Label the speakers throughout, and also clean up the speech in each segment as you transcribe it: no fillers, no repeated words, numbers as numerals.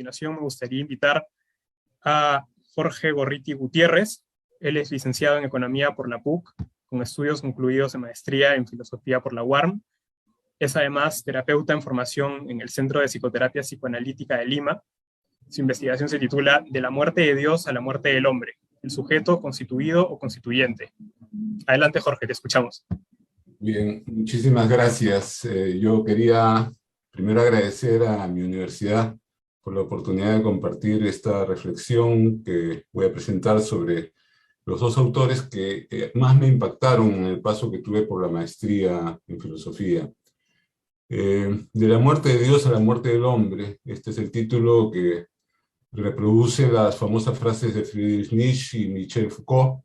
Speaker 1: continuación me gustaría invitar a Jorge Gorriti Gutiérrez. Él es licenciado en Economía por la PUC, con estudios concluidos en maestría en Filosofía por la UARM. Es además terapeuta en formación en el Centro de Psicoterapia Psicoanalítica de Lima. Su investigación se titula De la muerte de Dios a la muerte del hombre, el sujeto constituido o constituyente. Adelante, Jorge, te escuchamos.
Speaker 2: Bien, muchísimas gracias. Yo quería primero agradecer a mi universidad por la oportunidad de compartir esta reflexión que voy a presentar sobre los dos autores que más me impactaron en el paso que tuve por la maestría en filosofía. De la muerte de Dios a la muerte del hombre, este es el título que reproduce las famosas frases de Friedrich Nietzsche y Michel Foucault,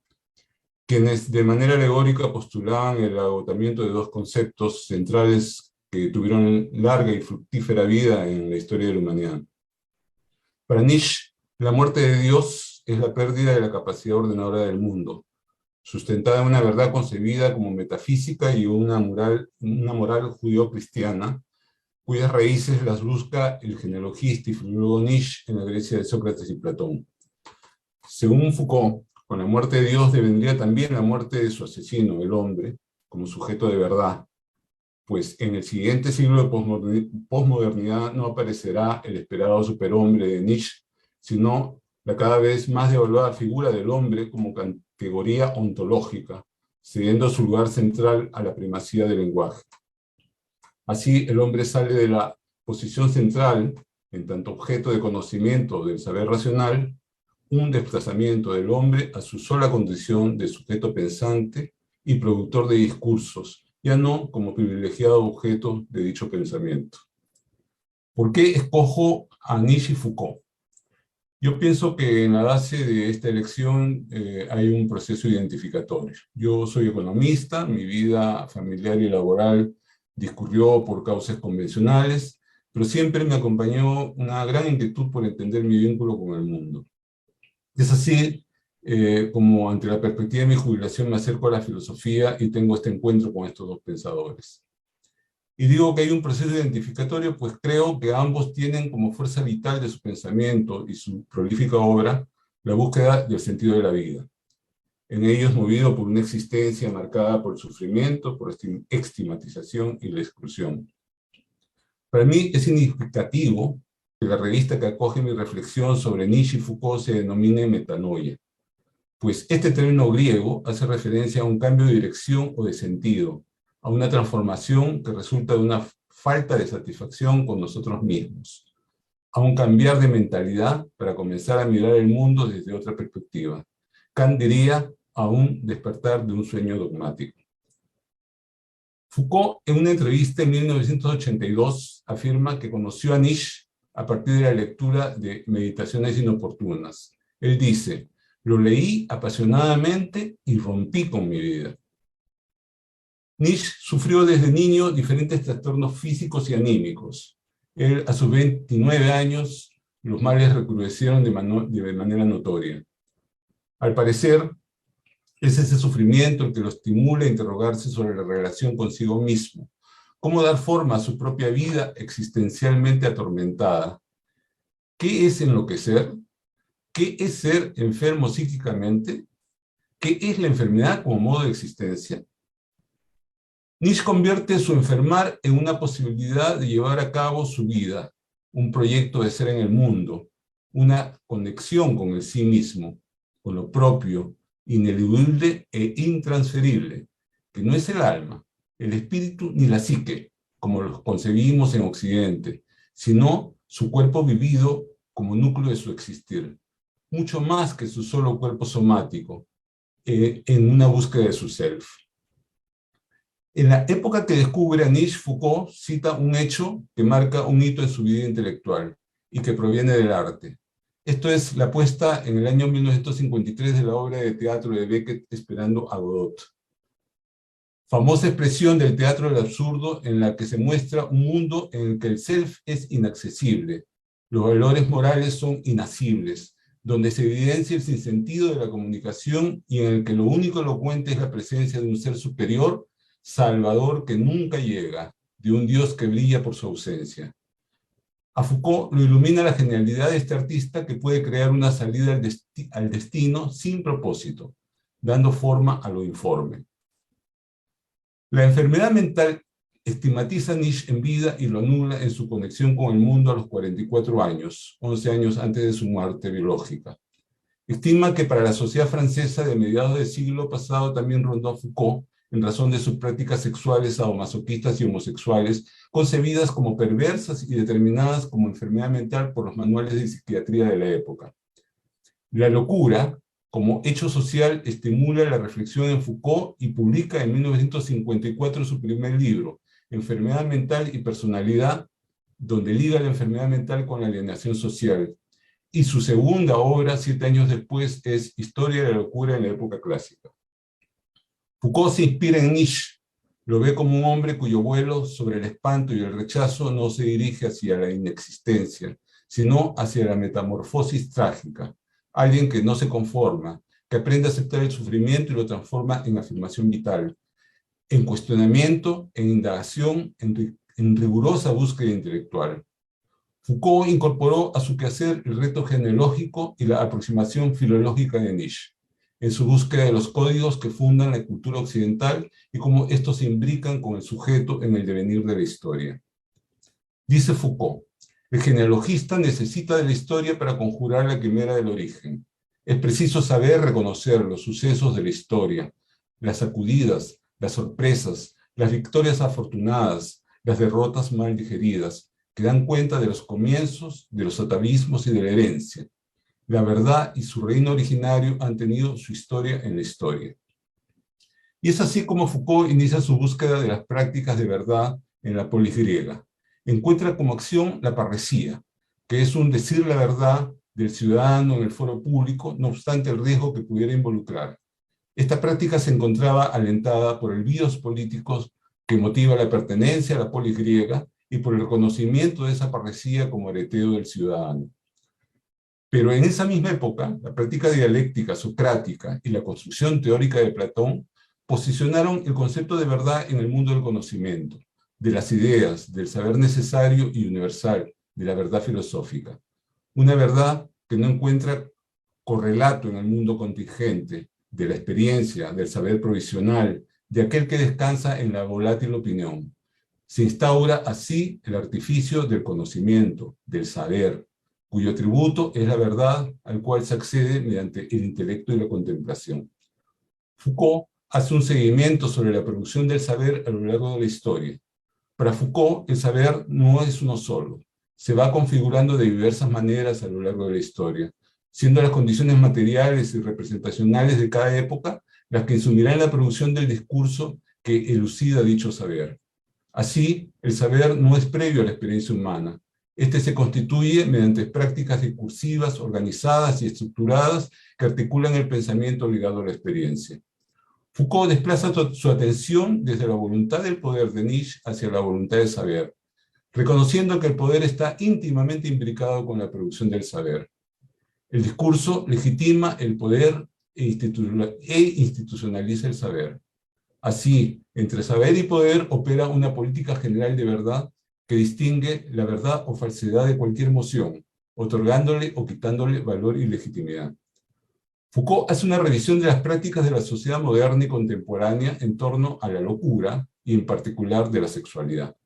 Speaker 2: quienes de manera alegórica postulaban el agotamiento de dos conceptos centrales que tuvieron larga y fructífera vida en la historia de la humanidad. Para Nietzsche, la muerte de Dios es la pérdida de la capacidad ordenadora del mundo, sustentada en una verdad concebida como metafísica y una moral judío-cristiana, cuyas raíces las busca el genealogista y filólogo Nietzsche en la Grecia de Sócrates y Platón. Según Foucault, con la muerte de Dios devendría también la muerte de su asesino, el hombre, como sujeto de verdad, pues en el siguiente siglo de posmodernidad no aparecerá el esperado superhombre de Nietzsche, sino la cada vez más devaluada figura del hombre como categoría ontológica, cediendo su lugar central a la primacía del lenguaje. Así, el hombre sale de la posición central, en tanto objeto de conocimiento del saber racional, un desplazamiento del hombre a su sola condición de sujeto pensante y productor de discursos, ya no como privilegiado objeto de dicho pensamiento. ¿Por qué escojo a Nietzsche y Foucault? Yo pienso que en la base de esta elección hay un proceso identificatorio. Yo soy economista, mi vida familiar y laboral discurrió por causas convencionales, pero siempre me acompañó una gran inquietud por entender mi vínculo con el mundo. Es así como ante la perspectiva de mi jubilación me acerco a la filosofía y tengo este encuentro con estos dos pensadores. Y digo que hay un proceso identificatorio, pues creo que ambos tienen como fuerza vital de su pensamiento y su prolífica obra la búsqueda del sentido de la vida. En ellos movido por una existencia marcada por el sufrimiento, por la estigmatización y la exclusión. Para mí es significativo que la revista que acoge mi reflexión sobre Nietzsche y Foucault se denomine Metanoia, pues este término griego hace referencia a un cambio de dirección o de sentido, a una transformación que resulta de una falta de satisfacción con nosotros mismos, a un cambiar de mentalidad para comenzar a mirar el mundo desde otra perspectiva. Kant diría a un despertar de un sueño dogmático. Foucault, en una entrevista en 1982, afirma que conoció a Nietzsche a partir de la lectura de Meditaciones inoportunas. Él dice: lo leí apasionadamente y rompí con mi vida. Nietzsche sufrió desde niño diferentes trastornos físicos y anímicos. Él, a sus 29 años, los males recrudecieron de manera notoria. Al parecer, es ese sufrimiento el que lo estimula a interrogarse sobre la relación consigo mismo. ¿Cómo dar forma a su propia vida existencialmente atormentada? ¿Qué es enloquecer? ¿Qué es ser enfermo psíquicamente? ¿Qué es la enfermedad como modo de existencia? Nietzsche convierte su enfermar en una posibilidad de llevar a cabo su vida, un proyecto de ser en el mundo, una conexión con el sí mismo, con lo propio, ineludible e intransferible, que no es el alma, el espíritu ni la psique, como los concebimos en Occidente, sino su cuerpo vivido como núcleo de su existir, mucho más que su solo cuerpo somático, en una búsqueda de su self. En la época que descubre a Nietzsche, Foucault cita un hecho que marca un hito en su vida intelectual y que proviene del arte. Esto es la puesta en el año 1953 de la obra de teatro de Beckett, Esperando a Godot. Famosa expresión del teatro del absurdo en la que se muestra un mundo en el que el self es inaccesible, los valores morales son inasibles, donde se evidencia el sinsentido de la comunicación y en el que lo único elocuente es la presencia de un ser superior, salvador que nunca llega, de un Dios que brilla por su ausencia. A Foucault lo ilumina la genialidad de este artista que puede crear una salida al destino sin propósito, dando forma a lo informe. La enfermedad mental estigmatiza a Nietzsche en vida y lo anula en su conexión con el mundo a los 44 años, 11 años antes de su muerte biológica. Estima que para la sociedad francesa de mediados del siglo pasado también rondó Foucault en razón de sus prácticas sexuales sadomasoquistas y homosexuales, concebidas como perversas y determinadas como enfermedad mental por los manuales de psiquiatría de la época. La locura, como hecho social, estimula la reflexión en Foucault y publica en 1954 su primer libro, Enfermedad mental y personalidad, donde liga la enfermedad mental con la alienación social. Y su segunda obra, 7 años después, es Historia de la locura en la época clásica. Foucault se inspira en Nietzsche, lo ve como un hombre cuyo vuelo sobre el espanto y el rechazo no se dirige hacia la inexistencia, sino hacia la metamorfosis trágica, alguien que no se conforma, que aprende a aceptar el sufrimiento y lo transforma en afirmación vital, en cuestionamiento, en indagación, en rigurosa búsqueda intelectual. Foucault incorporó a su quehacer el reto genealógico y la aproximación filológica de Nietzsche, en su búsqueda de los códigos que fundan la cultura occidental y cómo estos se imbrican con el sujeto en el devenir de la historia. Dice Foucault, el genealogista necesita de la historia para conjurar la quimera del origen. Es preciso saber reconocer los sucesos de la historia, las sacudidas, las sorpresas, las victorias afortunadas, las derrotas mal digeridas, que dan cuenta de los comienzos, de los atavismos y de la herencia. La verdad y su reino originario han tenido su historia en la historia. Y es así como Foucault inicia su búsqueda de las prácticas de verdad en la polis griega. Encuentra como acción la parresía, que es un decir la verdad del ciudadano en el foro público, no obstante el riesgo que pudiera involucrar. Esta práctica se encontraba alentada por el bios políticos que motiva la pertenencia a la polis griega y por el reconocimiento de esa parresía como areteo del ciudadano. Pero en esa misma época, la práctica dialéctica socrática y la construcción teórica de Platón posicionaron el concepto de verdad en el mundo del conocimiento, de las ideas, del saber necesario y universal, de la verdad filosófica. Una verdad que no encuentra correlato en el mundo contingente, de la experiencia, del saber provisional, de aquel que descansa en la volátil opinión. Se instaura así el artificio del conocimiento, del saber, cuyo atributo es la verdad al cual se accede mediante el intelecto y la contemplación. Foucault hace un seguimiento sobre la producción del saber a lo largo de la historia. Para Foucault, el saber no es uno solo, se va configurando de diversas maneras a lo largo de la historia, siendo las condiciones materiales y representacionales de cada época las que insumirán la producción del discurso que elucida dicho saber. Así, el saber no es previo a la experiencia humana. Este se constituye mediante prácticas discursivas, organizadas y estructuradas que articulan el pensamiento ligado a la experiencia. Foucault desplaza su atención desde la voluntad del poder de Nietzsche hacia la voluntad de saber, reconociendo que el poder está íntimamente imbricado con la producción del saber. El discurso legitima el poder e institucionaliza el saber. Así, entre saber y poder opera una política general de verdad que distingue la verdad o falsedad de cualquier moción, otorgándole o quitándole valor y legitimidad. Foucault hace una revisión de las prácticas de la sociedad moderna y contemporánea en torno a la locura y en particular de la sexualidad.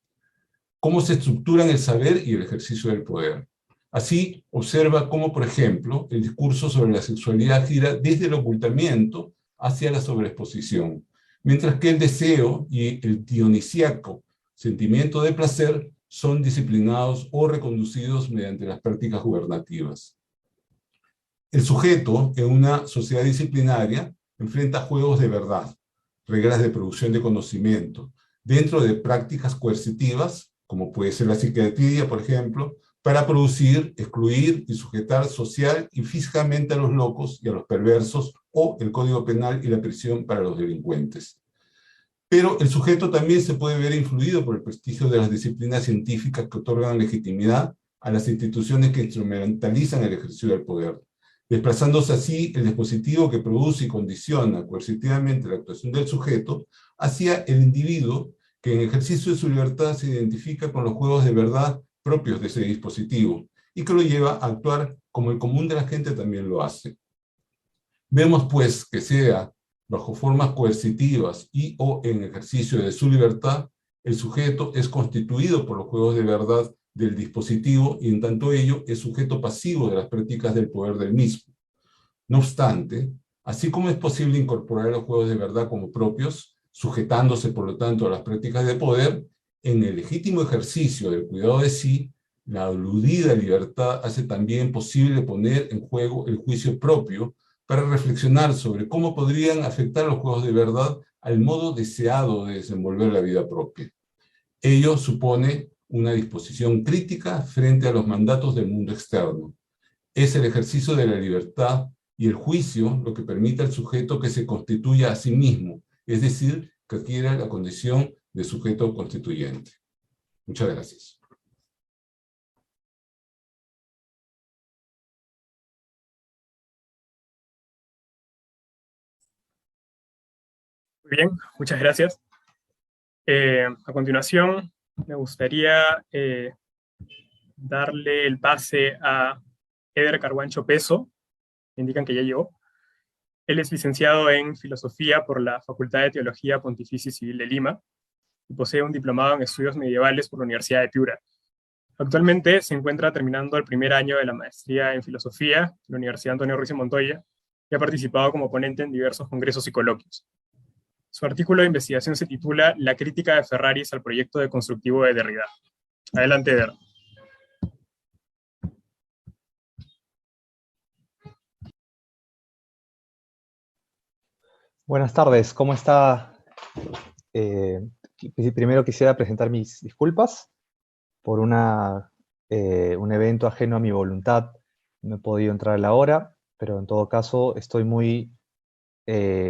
Speaker 2: Cómo se estructuran el saber y el ejercicio del poder. Así, observa cómo, por ejemplo, el discurso sobre la sexualidad gira desde el ocultamiento hacia la sobreexposición, mientras que el deseo y el dionisíaco sentimiento de placer son disciplinados o reconducidos mediante las prácticas gubernativas. El sujeto, en una sociedad disciplinaria, enfrenta juegos de verdad, reglas de producción de conocimiento, dentro de prácticas coercitivas, como puede ser la psiquiatría, por ejemplo, para producir, excluir y sujetar social y físicamente a los locos y a los perversos, o el Código Penal y la prisión para los delincuentes. Pero el sujeto también se puede ver influido por el prestigio de las disciplinas científicas que otorgan legitimidad a las instituciones que instrumentalizan el ejercicio del poder, desplazándose así el dispositivo que produce y condiciona coercitivamente la actuación del sujeto hacia el individuo que en ejercicio de su libertad se identifica con los juegos de verdad propios de ese dispositivo y que lo lleva a actuar como el común de la gente también lo hace. Vemos pues que sea bajo formas coercitivas y o en ejercicio de su libertad, el sujeto es constituido por los juegos de verdad del dispositivo y en tanto ello es sujeto pasivo de las prácticas del poder del mismo. No obstante, así como es posible incorporar los juegos de verdad como propios, sujetándose por lo tanto a las prácticas de poder, en el legítimo ejercicio del cuidado de sí, la aludida libertad hace también posible poner en juego el juicio propio para reflexionar sobre cómo podrían afectar los juegos de verdad al modo deseado de desenvolver la vida propia. Ello supone una disposición crítica frente a los mandatos del mundo externo. Es el ejercicio de la libertad y el juicio lo que permite al sujeto que se constituya a sí mismo, es decir, que adquiera la condición de sujeto constituyente. Muchas gracias.
Speaker 1: Muy bien, muchas gracias. A continuación, me gustaría darle el pase a Eder Carguancho Peso. Me indican que ya llegó. Él es licenciado en Filosofía por la Facultad de Teología Pontificia y Civil de Lima y posee un diplomado en Estudios Medievales por la Universidad de Piura. Actualmente se encuentra terminando el primer año de la maestría en Filosofía en la Universidad Antonio Ruiz y Montoya y ha participado como ponente en diversos congresos y coloquios. Su artículo de investigación se titula La crítica de Ferraris al proyecto deconstructivo de Derrida. Adelante, Eder.
Speaker 3: Buenas tardes, ¿cómo está? Primero quisiera presentar mis disculpas por un evento ajeno a mi voluntad. No he podido entrar a la hora, pero en todo caso estoy muy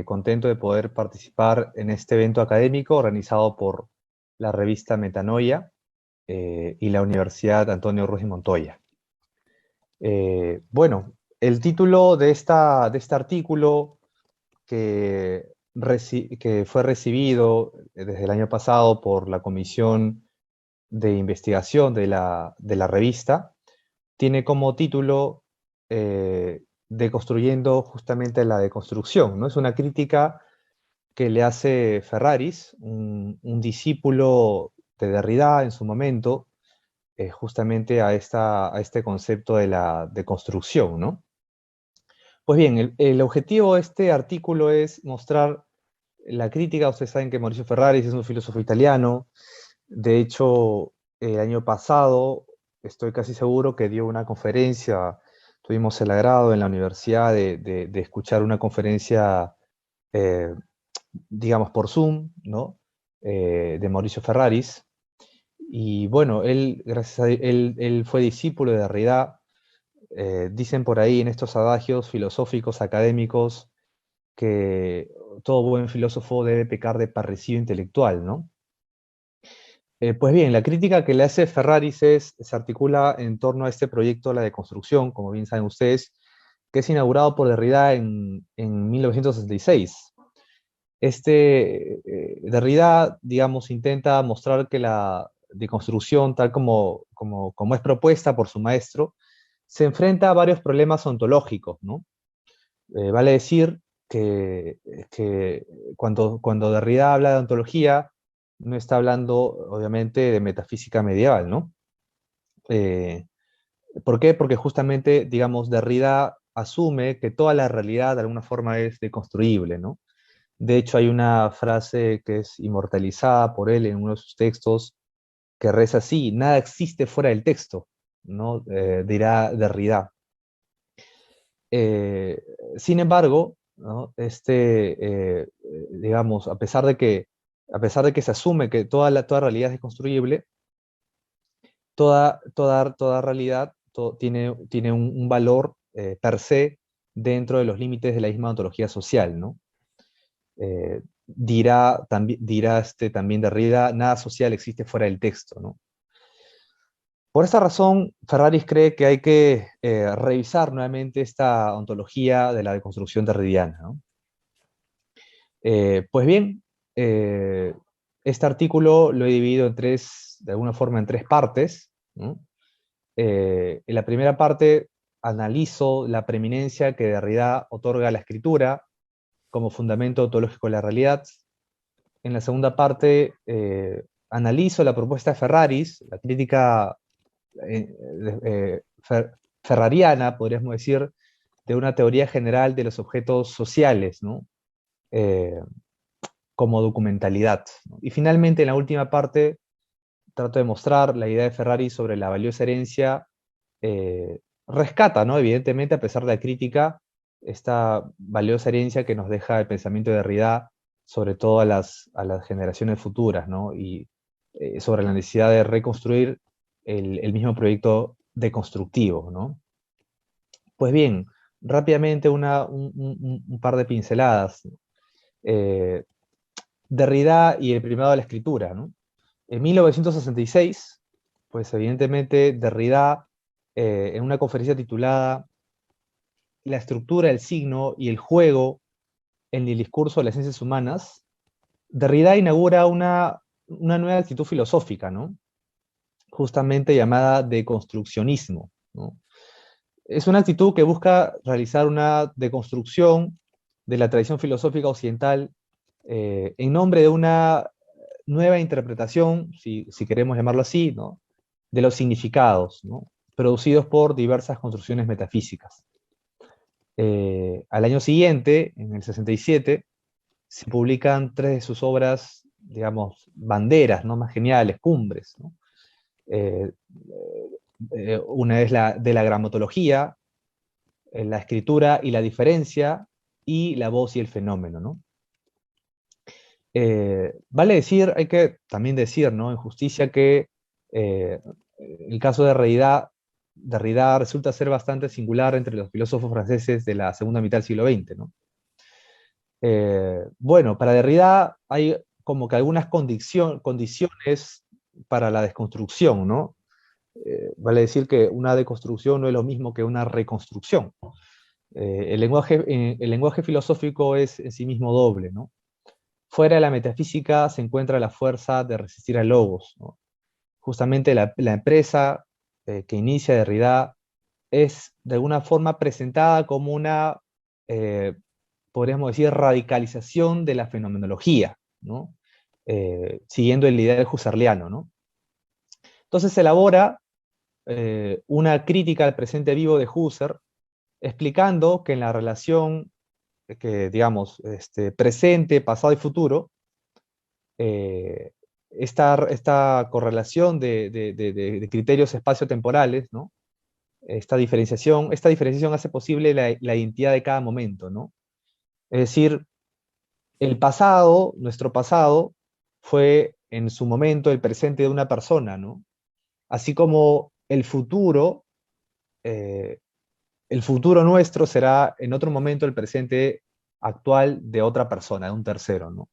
Speaker 3: contento de poder participar en este evento académico organizado por la revista Metanoia y la Universidad Antonio Ruiz y Montoya. Bueno, el título de este artículo que fue recibido desde el año pasado por la Comisión de Investigación de la revista, tiene como título Deconstruyendo justamente la deconstrucción, ¿no? Es una crítica que le hace Ferraris, un discípulo de Derrida en su momento, justamente a este concepto de la deconstrucción, ¿no? Pues bien, el objetivo de este artículo es mostrar la crítica. Ustedes saben que Mauricio Ferraris es un filósofo italiano. De hecho, el año pasado, estoy casi seguro que dio una conferencia. Tuvimos el agrado en la universidad de escuchar una conferencia, digamos, por Zoom, ¿no? De Mauricio Ferraris. Y bueno, él fue discípulo de Derrida. Dicen por ahí en estos adagios filosóficos, académicos, que todo buen filósofo debe pecar de parricidio intelectual, ¿no? Pues bien, la crítica que le hace Ferraris se articula en torno a este proyecto de la deconstrucción, como bien saben ustedes, que es inaugurado por Derrida en 1966. Derrida, digamos, intenta mostrar que la deconstrucción, tal como es propuesta por su maestro, se enfrenta a varios problemas ontológicos, ¿no? Vale decir que cuando Derrida habla de ontología, no está hablando, obviamente, de metafísica medieval, ¿no? ¿Por qué? Porque justamente, digamos, Derrida asume que toda la realidad de alguna forma es deconstruible, ¿no? De hecho, hay una frase que es inmortalizada por él en uno de sus textos que reza así: nada existe fuera del texto, ¿no? Dirá Derrida. Sin embargo, ¿no? Digamos, a pesar de que se asume que toda realidad es deconstruible, toda realidad tiene un valor per se dentro de los límites de la misma ontología social, ¿no? Dirá también Derrida: nada social existe fuera del texto, ¿no? Por esta razón, Ferraris cree que hay que revisar nuevamente esta ontología de la deconstrucción derridiana, ¿no? Pues bien, este artículo lo he dividido de alguna forma en tres partes, ¿no? En la primera parte analizo la preeminencia que Derrida otorga a la escritura como fundamento ontológico de la realidad. En la segunda parte analizo la propuesta de Ferraris, la crítica ferrariana, podríamos decir, de una teoría general de los objetos sociales, ¿no? Como documentalidad, ¿no? Y finalmente, en la última parte, trato de mostrar la idea de Ferrari sobre la valiosa herencia, rescata, ¿no? Evidentemente, a pesar de la crítica, esta valiosa herencia que nos deja el pensamiento de Derrida, sobre todo a las generaciones futuras, ¿no? Y sobre la necesidad de reconstruir el mismo proyecto deconstructivo, ¿no? Pues bien, rápidamente un par de pinceladas. Derrida y el primado de la escritura, ¿no? En 1966, pues evidentemente Derrida, en una conferencia titulada La estructura, el signo y el juego en el discurso de las ciencias humanas, Derrida inaugura una nueva actitud filosófica, ¿no? Justamente llamada deconstruccionismo, ¿no? Es una actitud que busca realizar una deconstrucción de la tradición filosófica occidental en nombre de una nueva interpretación, si queremos llamarlo así, ¿no? De los significados, ¿no? Producidos por diversas construcciones metafísicas. Al año siguiente, en el 67, se publican 3 de sus obras, digamos, banderas, ¿no? Más geniales, cumbres, ¿no? Una es la de la gramatología, la escritura y la diferencia, y la voz y el fenómeno, ¿no? Vale decir, hay que también decir, ¿no? En justicia que el caso de Derrida resulta ser bastante singular entre los filósofos franceses de la segunda mitad del siglo XX, ¿no? Bueno, para Derrida hay como que algunas condiciones para la desconstrucción, ¿no? Vale decir que una deconstrucción no es lo mismo que una reconstrucción. El lenguaje filosófico es en sí mismo doble, ¿no? Fuera de la metafísica se encuentra la fuerza de resistir al logos, ¿no? Justamente la empresa que inicia Derrida es de alguna forma presentada como una, podríamos decir, radicalización de la fenomenología, ¿no? Siguiendo el ideal husserliano, ¿no? Entonces se elabora una crítica al presente vivo de Husserl, explicando que en la relación que, digamos, presente, pasado y futuro, esta correlación de criterios espaciotemporales, ¿no? Esta diferenciación hace posible la identidad de cada momento, ¿no? Es decir, el pasado, nuestro pasado, fue en su momento el presente de una persona, ¿no? Así como el futuro nuestro será en otro momento el presente actual de otra persona, de un tercero, ¿no?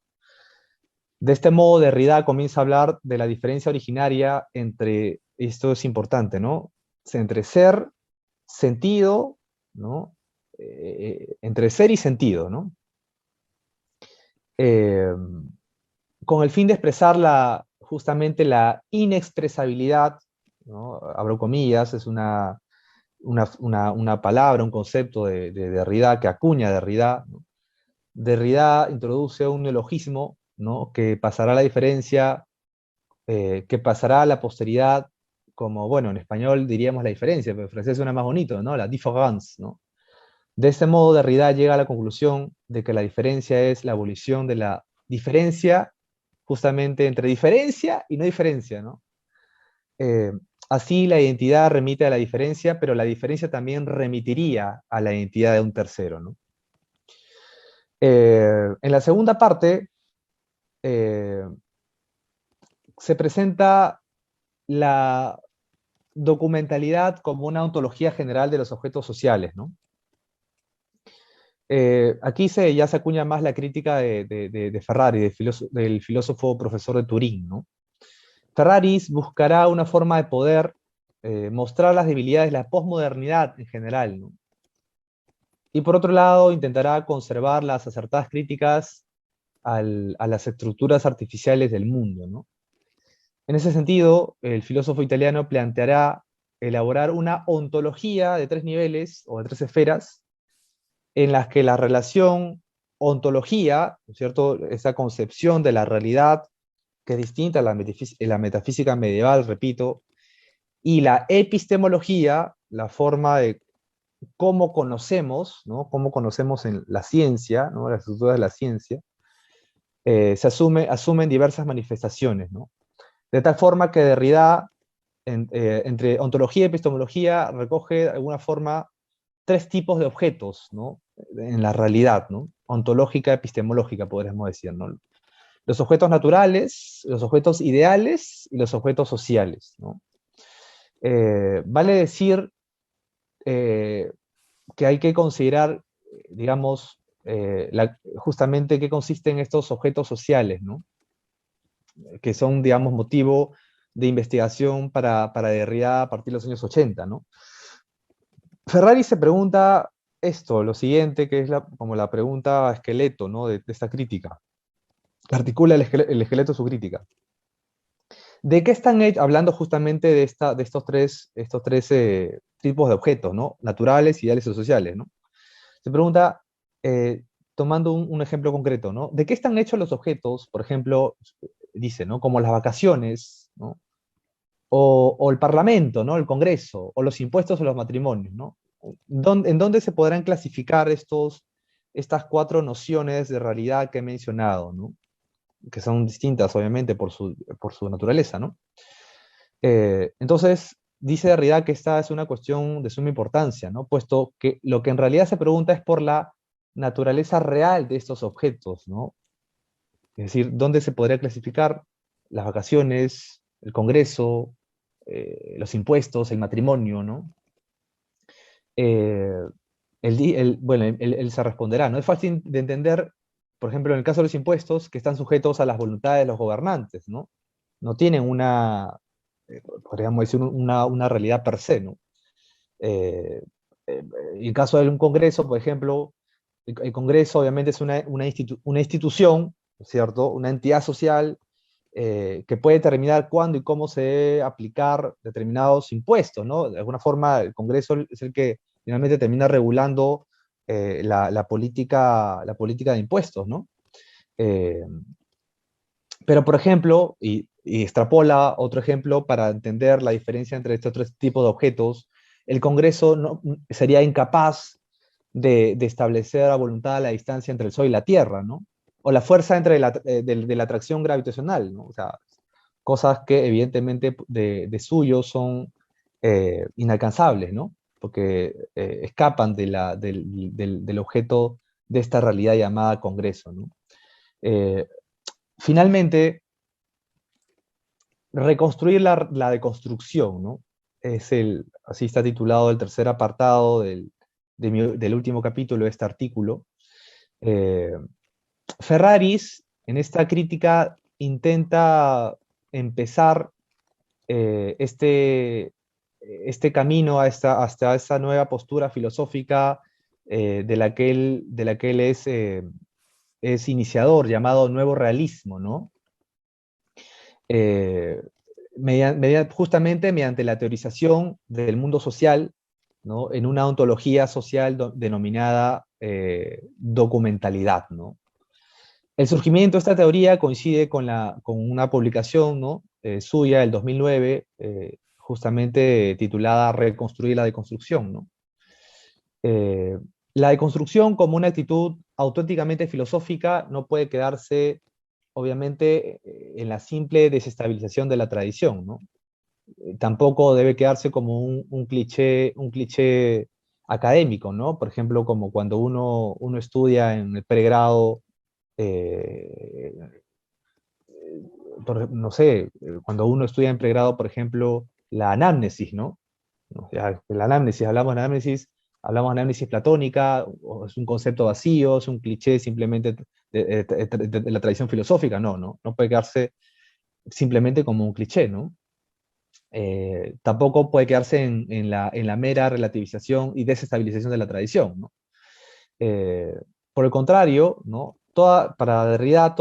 Speaker 3: De este modo, Derrida comienza a hablar de la diferencia originaria entre, esto es importante, ¿no? Entre ser, sentido, ¿no? Entre ser y sentido, ¿no? Con el fin de expresar justamente la inexpresabilidad, ¿no? Abro comillas, es una palabra, un concepto de Derrida, que acuña Derrida, ¿no? Derrida introduce un neologismo, ¿no? Que pasará a la diferencia, que pasará a la posteridad como, bueno, en español diríamos la diferencia, pero en francés suena más bonito, ¿no? La différence, ¿no? De este modo, Derrida llega a la conclusión de que la diferencia es la abolición de la diferencia, justamente entre diferencia y no diferencia, ¿no? Así la identidad remite a la diferencia, pero la diferencia también remitiría a la identidad de un tercero, ¿no? En la segunda parte se presenta la documentalidad como una ontología general de los objetos sociales, ¿no? Aquí ya se acuña más la crítica de Ferrari, del filósofo profesor de Turín, ¿no? Ferrari buscará una forma de poder mostrar las debilidades de la posmodernidad en general, ¿no? Y por otro lado, intentará conservar las acertadas críticas a las estructuras artificiales del mundo, ¿no? En ese sentido, el filósofo italiano planteará elaborar una ontología de 3 niveles o de 3 esferas en las que la relación ontología, ¿no es cierto?, esa concepción de la realidad que es distinta a la metafísica medieval, repito, y la epistemología, la forma de cómo conocemos, ¿no?, cómo conocemos en la ciencia, ¿no?, las estructuras de la ciencia, asumen diversas manifestaciones, ¿no? De tal forma que Derrida, entre ontología y epistemología, recoge de alguna forma 3 tipos de objetos, ¿no?, en la realidad, ¿no?, ontológica, epistemológica, podríamos decir, ¿no? Los objetos naturales, los objetos ideales y los objetos sociales, ¿no? Vale decir que hay que considerar, digamos, justamente qué consisten estos objetos sociales, ¿no?, que son, digamos, motivo de investigación para Derrida a partir de los años 80, ¿no? Ferrari se pregunta esto, lo siguiente, que es como la pregunta esqueleto, ¿no?, de esta crítica. Articula el esqueleto de su crítica. ¿De qué están hablando justamente de estos tres tipos de objetos, ¿no?, naturales, ideales y sociales, ¿no? Se pregunta, tomando un ejemplo concreto, ¿no?, ¿de qué están hechos los objetos? Por ejemplo, dice, ¿no?, como las vacaciones, ¿no?, o el Parlamento, ¿no?, el Congreso, o los impuestos o los matrimonios, ¿no? ¿En dónde se podrán clasificar estas 4 nociones de realidad que he mencionado, ¿no?, que son distintas, obviamente, por su naturaleza, ¿no? Entonces, dice Derrida que esta es una cuestión de suma importancia, ¿no?, puesto que lo que en realidad se pregunta es por la naturaleza real de estos objetos, ¿no? Es decir, ¿dónde se podría clasificar las vacaciones, el Congreso, los impuestos, el matrimonio, ¿no? Bueno, él se responderá, ¿no? Es fácil de entender, por ejemplo, en el caso de los impuestos, que están sujetos a las voluntades de los gobernantes, ¿no? No tienen podríamos decir, una realidad per se, ¿no? En el caso de un congreso, por ejemplo, el Congreso obviamente es una institución, ¿cierto?, una entidad social que puede determinar cuándo y cómo se debe aplicar determinados impuestos, ¿no? De alguna forma, el Congreso es el que finalmente termina regulando la política de impuestos, ¿no? Pero, por ejemplo, y extrapola otro ejemplo para entender la diferencia entre estos 3 tipos de objetos, el Congreso sería incapaz de establecer a voluntad la distancia entre el Sol y la Tierra, ¿no? O la fuerza de la atracción gravitacional, ¿no? O sea, cosas que evidentemente de suyo son inalcanzables, ¿no? Porque escapan del objeto de esta realidad llamada Congreso, ¿no? Finalmente, reconstruir la deconstrucción, ¿no? Así está titulado el tercer apartado del último capítulo de este artículo. Ferraris, en esta crítica, intenta empezar este camino hasta esta nueva postura filosófica de la que él es iniciador, llamado nuevo realismo, ¿no? Justamente mediante la teorización del mundo social, ¿no?, en una ontología social denominada documentalidad, ¿no? El surgimiento de esta teoría coincide con una publicación, ¿no?, suya del 2009, justamente titulada Reconstruir la deconstrucción, ¿no? La deconstrucción, como una actitud auténticamente filosófica, no puede quedarse, obviamente, en la simple desestabilización de la tradición, ¿no? Tampoco debe quedarse como un cliché académico, ¿no? Por ejemplo, como cuando uno estudia en el pregrado, no sé, cuando uno estudia en pregrado, por ejemplo, la anamnesis, ¿no? O sea, la anamnesis, hablamos de anamnesis platónica, o es un concepto vacío, es un cliché simplemente de la tradición filosófica, no puede quedarse simplemente como un cliché, ¿no? Tampoco puede quedarse en la mera relativización y desestabilización de la tradición, ¿no? Por el contrario, ¿no?, para Derrida,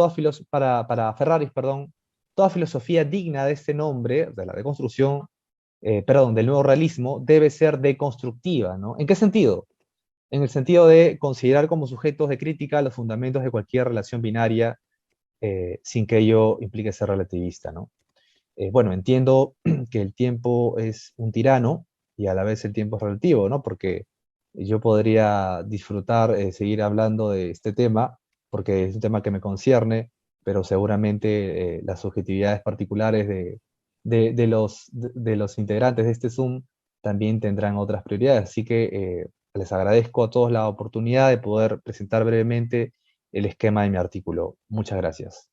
Speaker 3: para Ferraris, perdón, toda filosofía digna de este nombre, de la deconstrucción, perdón, del nuevo realismo debe ser deconstructiva, ¿no? ¿En qué sentido? En el sentido de considerar como sujetos de crítica los fundamentos de cualquier relación binaria sin que ello implique ser relativista, ¿no? Bueno, entiendo que el tiempo es un tirano y a la vez el tiempo es relativo, ¿no? Porque yo podría disfrutar, seguir hablando de este tema, porque es un tema que me concierne, pero seguramente las subjetividades particulares de los integrantes de este Zoom también tendrán otras prioridades. Así que les agradezco a todos la oportunidad de poder presentar brevemente el esquema de mi artículo. Muchas gracias.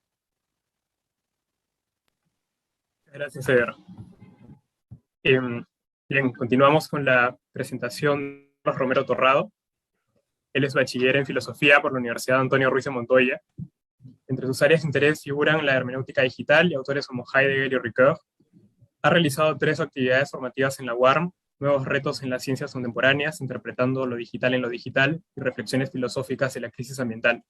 Speaker 1: Gracias, Eder. Bien, continuamos con la presentación de Carlos Romero Torrado. Él es bachiller en filosofía por la Universidad Antonio Ruiz de Montoya. Entre sus áreas de interés figuran la hermenéutica digital y autores como Heidegger y Ricoeur. Ha realizado 3 actividades formativas en la UARM, nuevos retos en las ciencias contemporáneas, interpretando lo digital en lo digital, y reflexiones filosóficas de la crisis ambiental.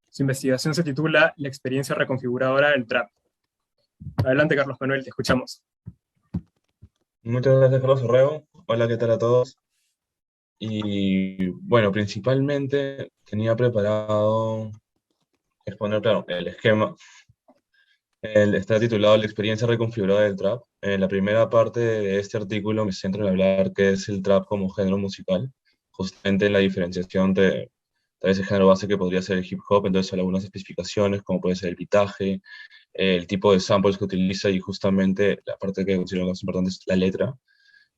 Speaker 1: Su investigación se titula La experiencia reconfiguradora del trap. Adelante, Carlos Manuel, te escuchamos.
Speaker 4: Muchas gracias, Carlos Orrego. Hola, ¿qué tal a todos? Y bueno, principalmente tenía preparado exponer, claro, el esquema. Está titulado La experiencia reconfigurada del trap. En la primera parte de este artículo me centro en hablar qué es el trap como género musical, justamente en la diferenciación de tal vez el género base que podría ser el hip hop, entonces algunas especificaciones como puede ser el bitaje, el tipo de samples que utiliza y justamente la parte que considero más importante es la letra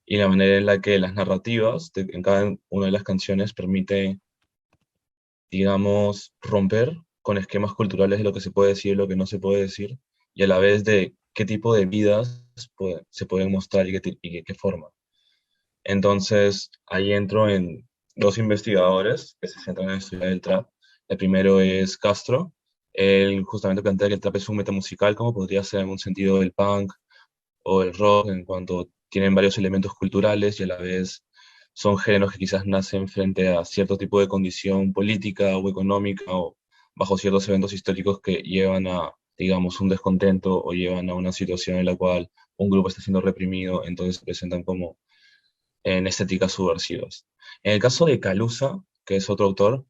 Speaker 4: y la manera en la que las narrativas en cada una de las canciones permite, digamos, romper con esquemas culturales de lo que se puede decir y lo que no se puede decir, y a la vez de qué tipo de vidas se pueden mostrar y qué forma. Entonces, ahí entro en 2 investigadores que se centran en estudiar el trap. El primero es Castro. Él justamente plantea que el trap es un metamusical, como podría ser en un sentido el punk o el rock, en cuanto tienen varios elementos culturales y a la vez son géneros que quizás nacen frente a cierto tipo de condición política o económica o bajo ciertos eventos históricos que llevan a, digamos, un descontento o llevan a una situación en la cual un grupo está siendo reprimido, entonces se presentan como en estéticas subversivas. En el caso de Calusa, que es otro autor,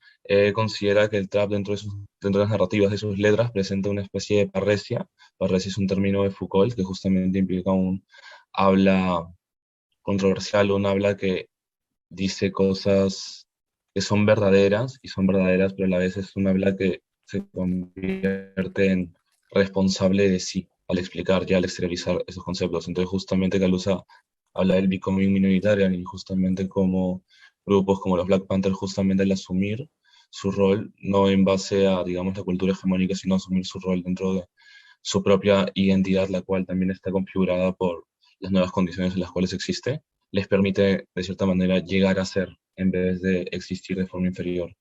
Speaker 4: considera que el trap dentro de las narrativas de sus letras presenta una especie de parresia. Parresia es un término de Foucault que justamente implica un habla controversial, un habla que dice cosas que son verdaderas y son verdaderas, pero a la vez es un habla que se convierte en responsable de sí al explicar y al exteriorizar esos conceptos. Entonces justamente Calusa habla del becoming minoritarian y justamente como grupos como los Black Panther justamente al asumir su rol, no en base a, digamos, la cultura hegemónica, sino asumir su rol dentro de su propia identidad, la cual también está configurada por las nuevas condiciones en las cuales existe, les permite, de cierta manera, llegar a ser en vez de existir de forma inferior.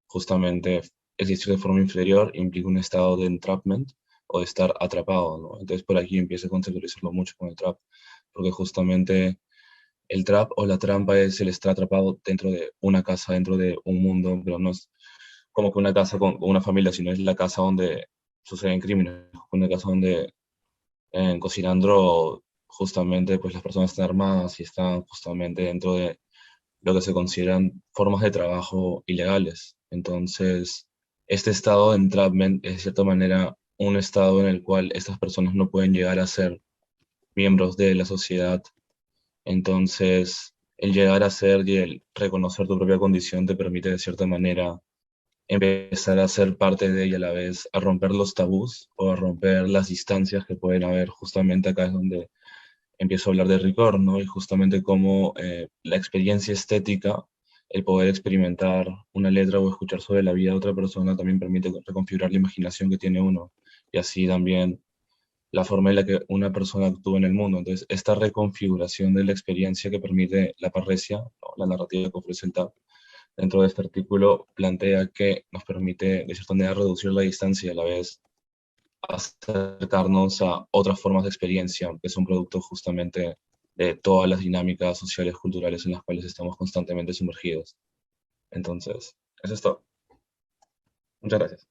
Speaker 4: Justamente, existir de forma inferior implica un estado de entrapment o de estar atrapado, ¿no? Entonces, por aquí empiezo a conceptualizarlo mucho con el trap, porque justamente el trap o la trampa es el estar atrapado dentro de una casa, dentro de un mundo, pero no es como que una casa con una familia, sino es la casa donde suceden crímenes, una casa donde cocinando justamente pues las personas están armadas y están justamente dentro de lo que se consideran formas de trabajo ilegales. Entonces, este estado de entrapment es de cierta manera un estado en el cual estas personas no pueden llegar a ser miembros de la sociedad. Entonces, el llegar a ser y el reconocer tu propia condición te permite de cierta manera empezar a ser parte de ella a la vez, a romper los tabús o a romper las distancias que pueden haber. Justamente acá es donde empiezo a hablar de rigor, ¿no? Y justamente cómo la experiencia estética, el poder experimentar una letra o escuchar sobre la vida de otra persona también permite reconfigurar la imaginación que tiene uno y así también la forma en la que una persona actúa en el mundo. Entonces, esta reconfiguración de la experiencia que permite la parresia, ¿no? La narrativa que ofrece el TAP, dentro de este artículo plantea que nos permite, de cierta manera, reducir la distancia y a la vez acercarnos a otras formas de experiencia, que son producto justamente de todas las dinámicas sociales, culturales en las cuales estamos constantemente sumergidos. Entonces, eso es todo. Muchas gracias.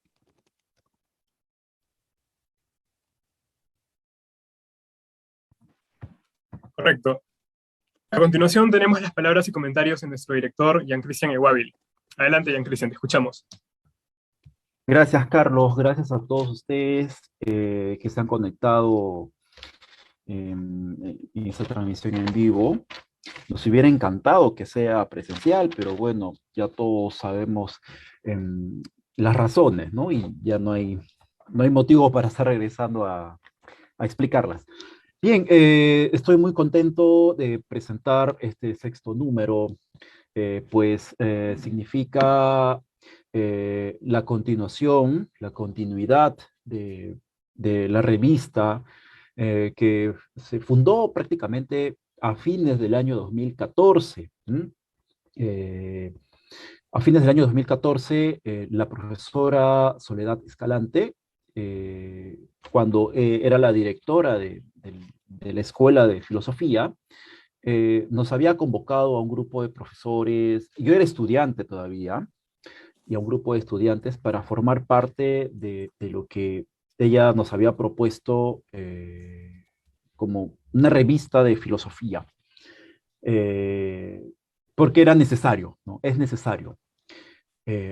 Speaker 1: Correcto. A continuación tenemos las palabras y comentarios de nuestro director, Jan Cristian Ewavil. Adelante, Jan Cristian, te escuchamos.
Speaker 5: Gracias, Carlos. Gracias a todos ustedes que se han conectado en esta transmisión en vivo. Nos hubiera encantado que sea presencial, pero bueno, ya todos sabemos las razones, ¿no? Y ya no hay motivo para estar regresando a explicarlas. Bien, estoy muy contento de presentar este sexto número, pues significa la continuación, la continuidad de la revista que se fundó prácticamente a fines del año 2014. A fines del año 2014, la profesora Soledad Escalante, cuando era la directora de la Escuela de Filosofía, nos había convocado a un grupo de profesores, yo era estudiante todavía, y a un grupo de estudiantes para formar parte de lo que ella nos había propuesto como una revista de filosofía, porque era necesario, ¿no? Es necesario.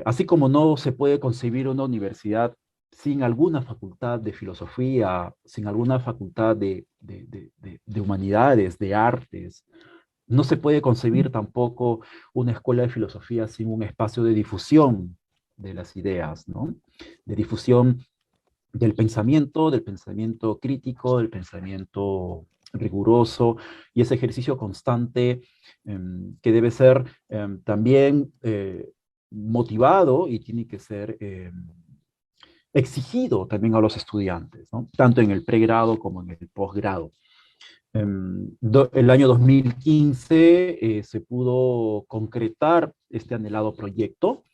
Speaker 5: Así como no se puede concebir una universidad sin alguna facultad de filosofía, sin alguna facultad de humanidades, de artes, no se puede concebir tampoco una escuela de filosofía sin un espacio de difusión de las ideas, ¿no? De difusión del pensamiento crítico, del pensamiento riguroso, y ese ejercicio constante que debe ser también motivado y tiene que ser exigido también a los estudiantes, ¿no? Tanto en el pregrado como en el posgrado. El año 2015 se pudo concretar este anhelado proyecto.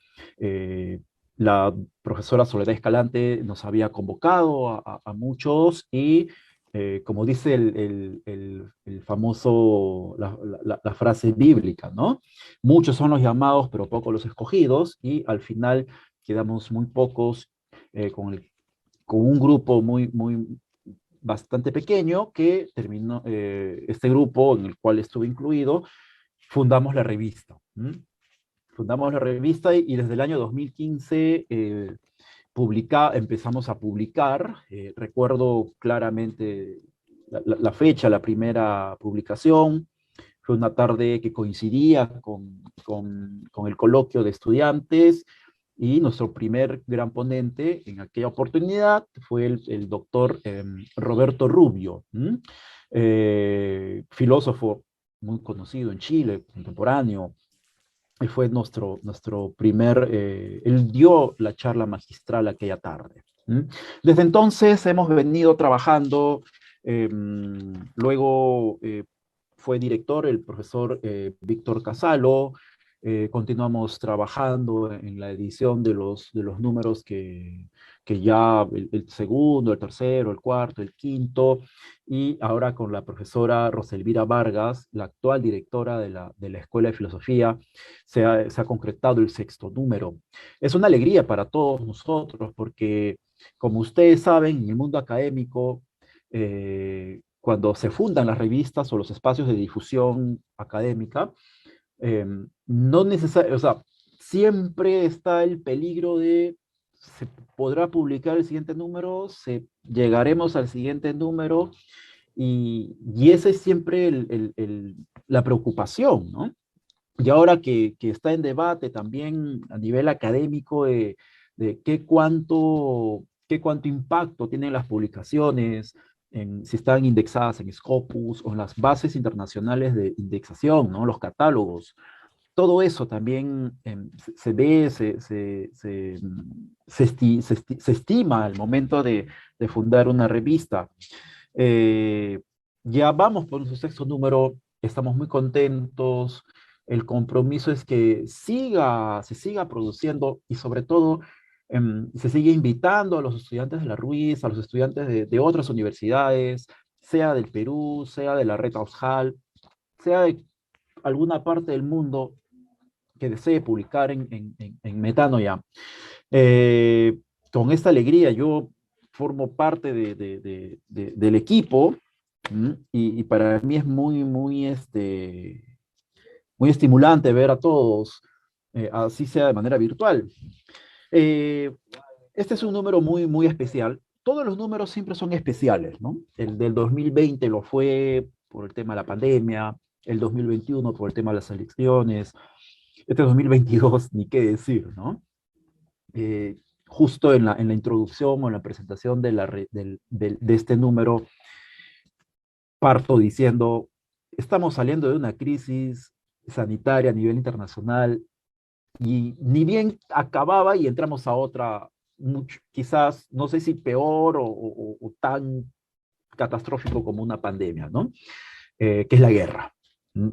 Speaker 5: La profesora Soledad Escalante nos había convocado a muchos y, como dice el famoso, la frase bíblica, ¿no? Muchos son los llamados, pero pocos los escogidos, y al final quedamos muy pocos con un grupo bastante pequeño que terminó, este grupo en el cual estuve incluido, fundamos la revista. Fundamos la revista y desde el año 2015 empezamos a publicar. Recuerdo claramente la fecha, la primera publicación. Fue una tarde que coincidía con el coloquio de estudiantes, y nuestro primer gran ponente en aquella oportunidad fue el doctor Roberto Rubio, filósofo muy conocido en Chile, contemporáneo. Él fue nuestro primer, él dio la charla magistral aquella tarde. Desde entonces hemos venido trabajando, luego fue director el profesor Víctor Casalo. Continuamos trabajando en la edición de los números que ya el segundo, el tercero, el cuarto, el quinto, y ahora con la profesora Roselvira Vargas, la actual directora de la Escuela de Filosofía, se ha concretado el sexto número. Es una alegría para todos nosotros porque, como ustedes saben, en el mundo académico, cuando se fundan las revistas o los espacios de difusión académica, no necesariamente, o sea, siempre está el peligro de se podrá publicar el siguiente número, llegaremos al siguiente número, y esa es siempre la preocupación, ¿no? Y ahora que está en debate también a nivel académico de qué cuánto impacto tienen las publicaciones, si están indexadas en Scopus o en las bases internacionales de indexación, ¿no? Los catálogos. Todo eso también se ve, se estima al momento de fundar una revista. Ya vamos por su sexto número, estamos muy contentos. El compromiso es que se siga produciendo, y sobre todo se sigue invitando a los estudiantes de la Ruiz, a los estudiantes de otras universidades, sea del Perú, sea de la Red Austral, sea de alguna parte del mundo que desee publicar en Metano ya. Con esta alegría yo formo parte del equipo Y para mí es muy estimulante ver a todos, así sea de manera virtual. Eh, este es un número muy especial. Todos los números siempre son especiales, ¿no? El del 2020 lo fue por el tema de la pandemia, el 2021 por el tema de las elecciones, este 2022 ni qué decir, ¿no? Justo en la introducción o en la presentación de este número, parto diciendo, estamos saliendo de una crisis sanitaria a nivel internacional y ni bien acababa y entramos a otra, quizás, no sé si peor o tan catastrófico como una pandemia, ¿no? Que es la guerra. ¿Mm?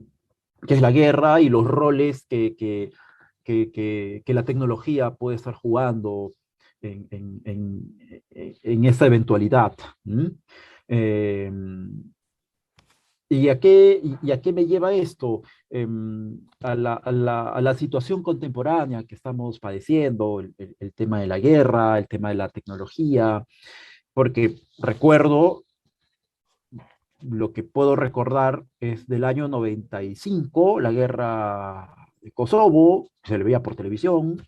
Speaker 5: Que es la guerra y los roles que la tecnología puede estar jugando en esa eventualidad. ¿Mm? Eh, ¿Y a qué me lleva esto? A la situación contemporánea que estamos padeciendo, el tema de la guerra, el tema de la tecnología, porque recuerdo, lo que puedo recordar es del año 95, la guerra de Kosovo, se le veía por televisión.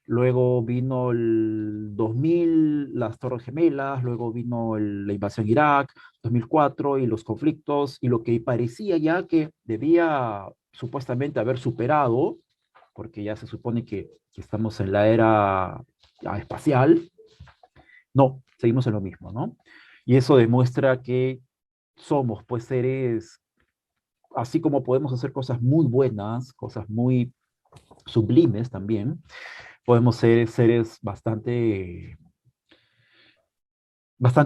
Speaker 5: Luego vino el 2000, las Torres Gemelas, luego vino la invasión a Irak, 2004, y los conflictos, y lo que parecía ya que debía supuestamente haber superado, porque ya se supone que estamos en la era espacial. No, seguimos en lo mismo, ¿no? Y eso demuestra que somos, pues, seres, así como podemos hacer cosas muy buenas, cosas muy sublimes también, podemos ser seres bastante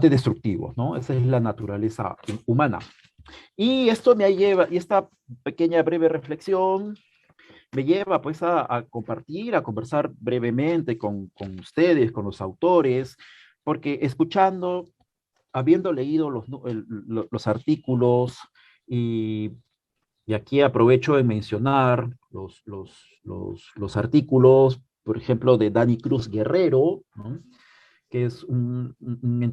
Speaker 5: destructivos, ¿no? Esa es la naturaleza humana. Y esto me lleva, y esta pequeña breve reflexión me lleva pues a compartir, a conversar brevemente con ustedes, con los autores, porque escuchando, habiendo leído los artículos, y, y aquí aprovecho de mencionar los artículos, por ejemplo, de Dani Cruz Guerrero, ¿no? Que es un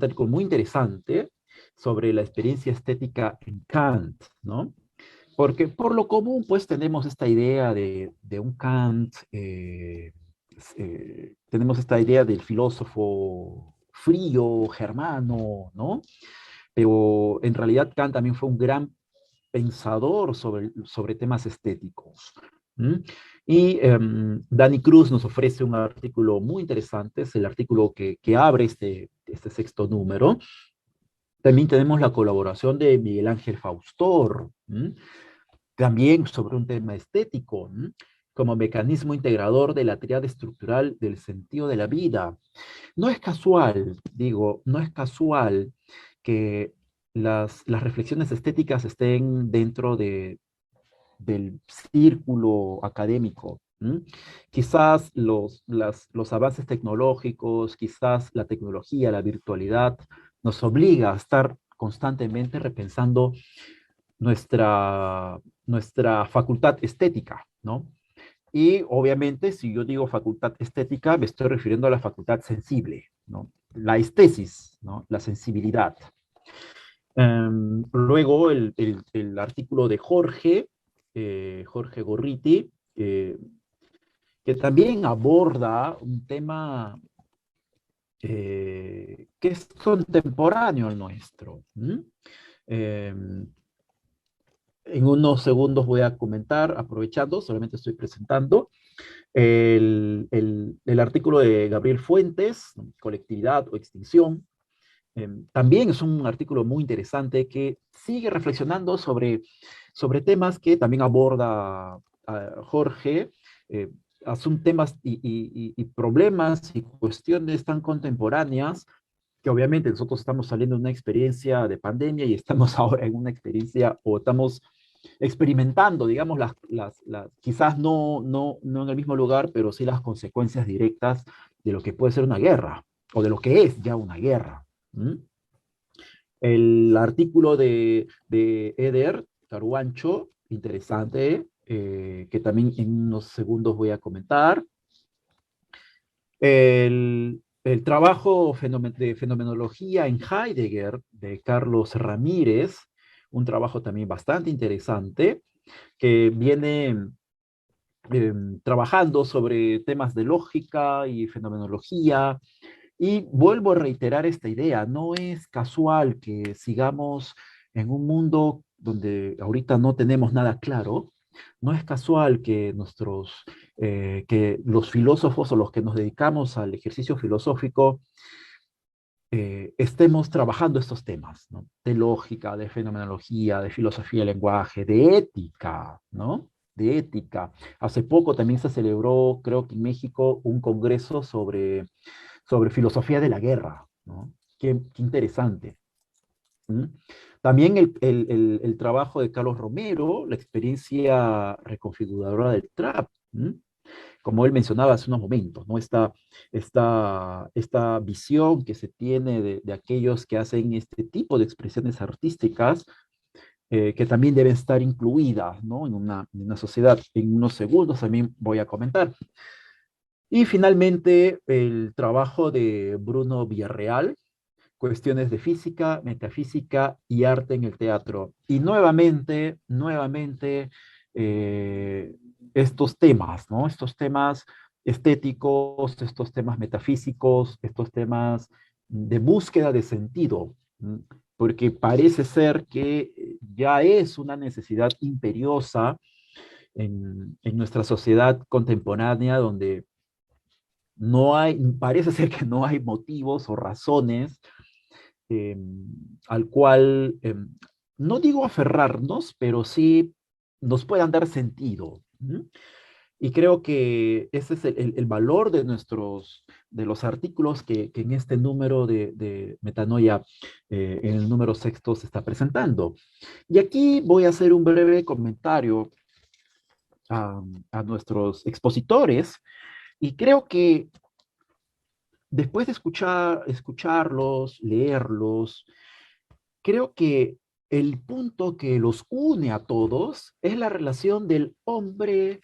Speaker 5: artículo muy interesante sobre la experiencia estética en Kant, ¿no? Porque por lo común, pues, tenemos esta idea de un Kant, tenemos esta idea del filósofo frío, germano, ¿no? Pero en realidad Kant también fue un gran pensador sobre temas estéticos. ¿Mm? Y Dani Cruz nos ofrece un artículo muy interesante, es el artículo que abre este sexto número. También tenemos la colaboración de Miguel Ángel Faustor, también sobre un tema estético, como mecanismo integrador de la triada estructural del sentido de la vida. No es casual, digo, no es casual que las reflexiones estéticas estén dentro del círculo académico. Quizás los avances tecnológicos, quizás la tecnología, la virtualidad, nos obliga a estar constantemente repensando nuestra facultad estética, ¿no? Y obviamente, si yo digo facultad estética, me estoy refiriendo a la facultad sensible, ¿no? La estesis, ¿no? La sensibilidad. Luego, el artículo de Jorge Gorriti, que también aborda un tema que es contemporáneo al nuestro. En unos segundos voy a comentar, aprovechando, solamente estoy presentando, el artículo de Gabriel Fuentes, Colectividad o Extinción. También es un artículo muy interesante que sigue reflexionando sobre temas que también aborda Jorge. Son temas y problemas y cuestiones tan contemporáneas que obviamente nosotros estamos saliendo de una experiencia de pandemia y estamos ahora en una experiencia, o estamos experimentando, digamos, quizás no en el mismo lugar, pero sí las consecuencias directas de lo que puede ser una guerra, o de lo que es ya una guerra. El artículo de Eder Caruancho, interesante, que también en unos segundos voy a comentar. El trabajo de fenomenología en Heidegger de Carlos Ramírez, un trabajo también bastante interesante que viene trabajando sobre temas de lógica y fenomenología. Y vuelvo a reiterar esta idea, no es casual que sigamos en un mundo donde ahorita no tenemos nada claro, no es casual que que los filósofos o los que nos dedicamos al ejercicio filosófico estemos trabajando estos temas, ¿no? De lógica, de fenomenología, de filosofía del lenguaje, de ética, ¿no? De ética. Hace poco también se celebró, creo que en México, un congreso sobre filosofía de la guerra, ¿no? Qué interesante. ¿Mm? También el trabajo de Carlos Romero, la experiencia reconfiguradora del trap, ¿m? Como él mencionaba hace unos momentos, ¿no? Esta visión que se tiene de aquellos que hacen este tipo de expresiones artísticas, que también deben estar incluidas, ¿no? En una sociedad. En unos segundos también voy a comentar. Y finalmente, el trabajo de Bruno Villarreal, cuestiones de física, metafísica y arte en el teatro. Y nuevamente, eh, estos temas, ¿no? Estos temas estéticos, estos temas metafísicos, estos temas de búsqueda de sentido, ¿m? Porque parece ser que ya es una necesidad imperiosa en nuestra sociedad contemporánea donde parece ser que no hay motivos o razones eh, al cual, no digo aferrarnos, pero sí nos puedan dar sentido. ¿M? Y creo que ese es el valor de los artículos que en este número de Metanoia, en el número sexto, se está presentando. Y aquí voy a hacer un breve comentario a, a nuestros expositores, y creo que después de escucharlos, leerlos, creo que el punto que los une a todos es la relación del hombre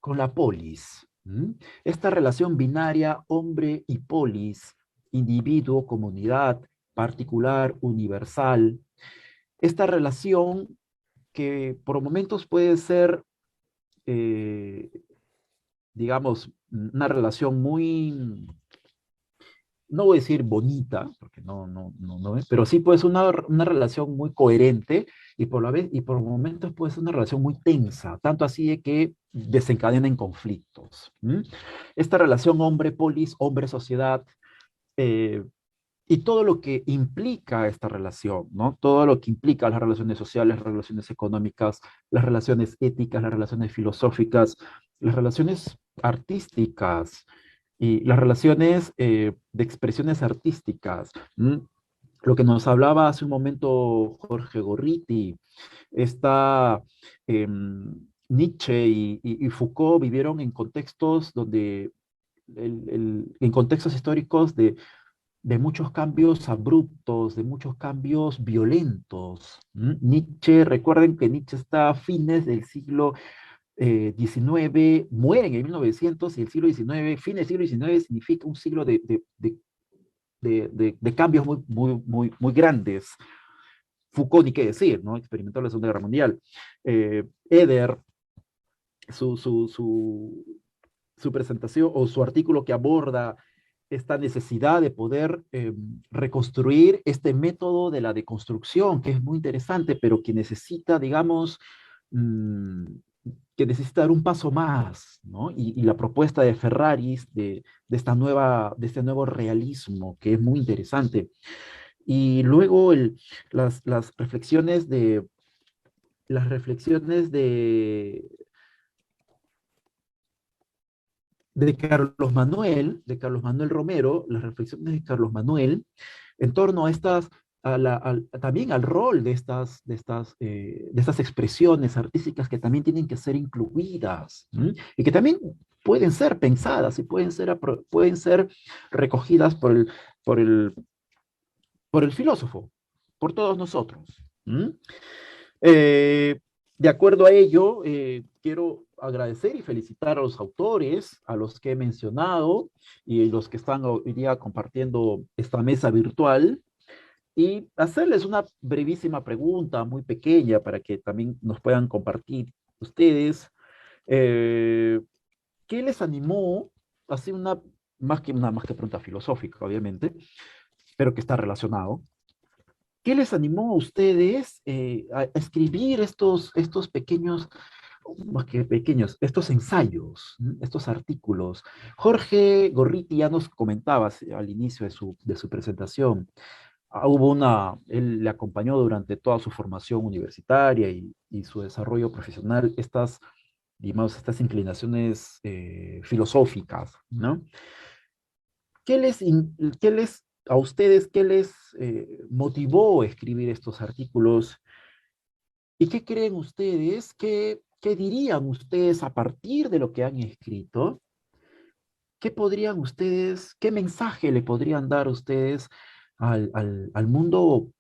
Speaker 5: con la polis. ¿M? Esta relación binaria hombre y polis, individuo, comunidad, particular, universal. Esta relación que por momentos puede ser, eh, digamos, una relación muy, no voy a decir bonita, porque no es, pero sí puede ser una relación muy coherente y por la vez, y por momentos puede ser una relación muy tensa, tanto así de que desencadena en conflictos. ¿M? Esta relación hombre-polis, hombre-sociedad, eh, y todo lo que implica esta relación, ¿no? Todo lo que implica las relaciones sociales, las relaciones económicas, las relaciones éticas, las relaciones filosóficas, las relaciones artísticas y las relaciones de expresiones artísticas. ¿M? Lo que nos hablaba hace un momento Jorge Gorriti, está Nietzsche y Foucault vivieron en contextos donde, en contextos históricos de muchos cambios abruptos, de muchos cambios violentos. ¿M? Nietzsche, recuerden que Nietzsche está a fines del siglo XIX, muere en el 1900 y el siglo XIX, fin del siglo XIX significa un siglo de cambios muy grandes. Foucault, ni qué decir, ¿no? Experimentó la Segunda Guerra Mundial. Eder, su, su, su, su presentación o su artículo que aborda esta necesidad de poder reconstruir este método de la deconstrucción, que es muy interesante, pero que necesita, digamos, mmm, que necesita dar un paso más, ¿no? Y la propuesta de Ferraris de este nuevo realismo, que es muy interesante. Y luego las reflexiones de Carlos Manuel Romero, las reflexiones de Carlos Manuel en torno a también al rol de estas expresiones artísticas que también tienen que ser incluidas, ¿m? Y que también pueden ser pensadas y pueden ser recogidas por el, por el filósofo, por todos nosotros. ¿M? De acuerdo a ello, quiero agradecer y felicitar a los autores, a los que he mencionado y los que están hoy día compartiendo esta mesa virtual. y hacerles una brevísima pregunta, muy pequeña, para que también nos puedan compartir ustedes. ¿Qué les animó a hacer más que pregunta filosófica, obviamente, pero que está relacionado? ¿Qué les animó a ustedes a escribir estos pequeños, más que pequeños, estos ensayos, estos artículos? Jorge Gorriti ya nos comentaba al inicio de su presentación. Él le acompañó durante toda su formación universitaria y su desarrollo profesional, digamos, estas inclinaciones filosóficas, ¿no? A ustedes, qué les motivó a escribir estos artículos? ¿Y qué creen ustedes? ¿Qué dirían ustedes a partir de lo que han escrito? ¿Qué mensaje le podrían dar ustedes al mundo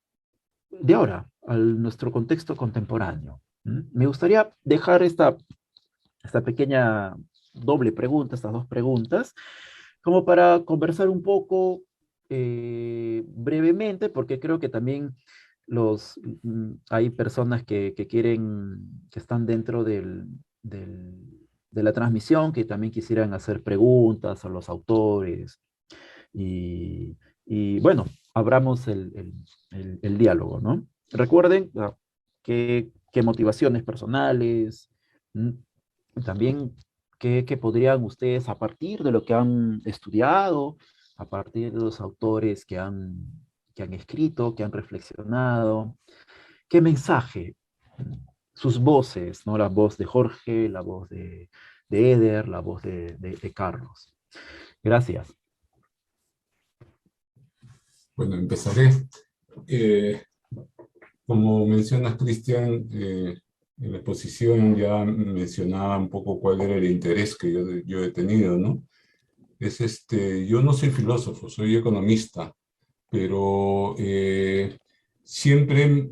Speaker 5: de ahora, a nuestro contexto contemporáneo? Me gustaría dejar esta pequeña doble pregunta, estas dos preguntas, como para conversar un poco brevemente, porque creo que también hay personas que están dentro de la transmisión, que también quisieran hacer preguntas a los autores. Y bueno, abramos el diálogo, ¿no? Recuerden qué motivaciones personales, también qué podrían ustedes, a partir de lo que han estudiado, a partir de los autores que han escrito, que han reflexionado, qué mensaje, sus voces, ¿no? La voz de Jorge, la voz de Eder, la voz de Carlos. Gracias.
Speaker 2: Bueno, empezaré. Como mencionas, Cristian, en la exposición ya mencionaba un poco cuál era el interés que yo he tenido, ¿no? Yo no soy filósofo, soy economista, pero siempre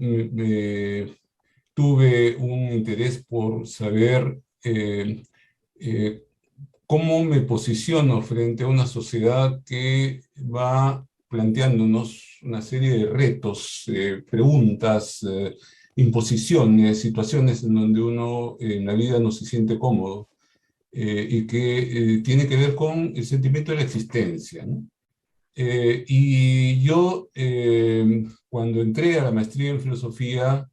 Speaker 2: tuve un interés por saber cómo me posiciono frente a una sociedad que va planteándonos una serie de retos, preguntas, imposiciones, situaciones en donde uno en la vida no se siente cómodo y que tiene que ver con el sentimiento de la existencia, ¿no? Y yo, cuando entré a la maestría en filosofía,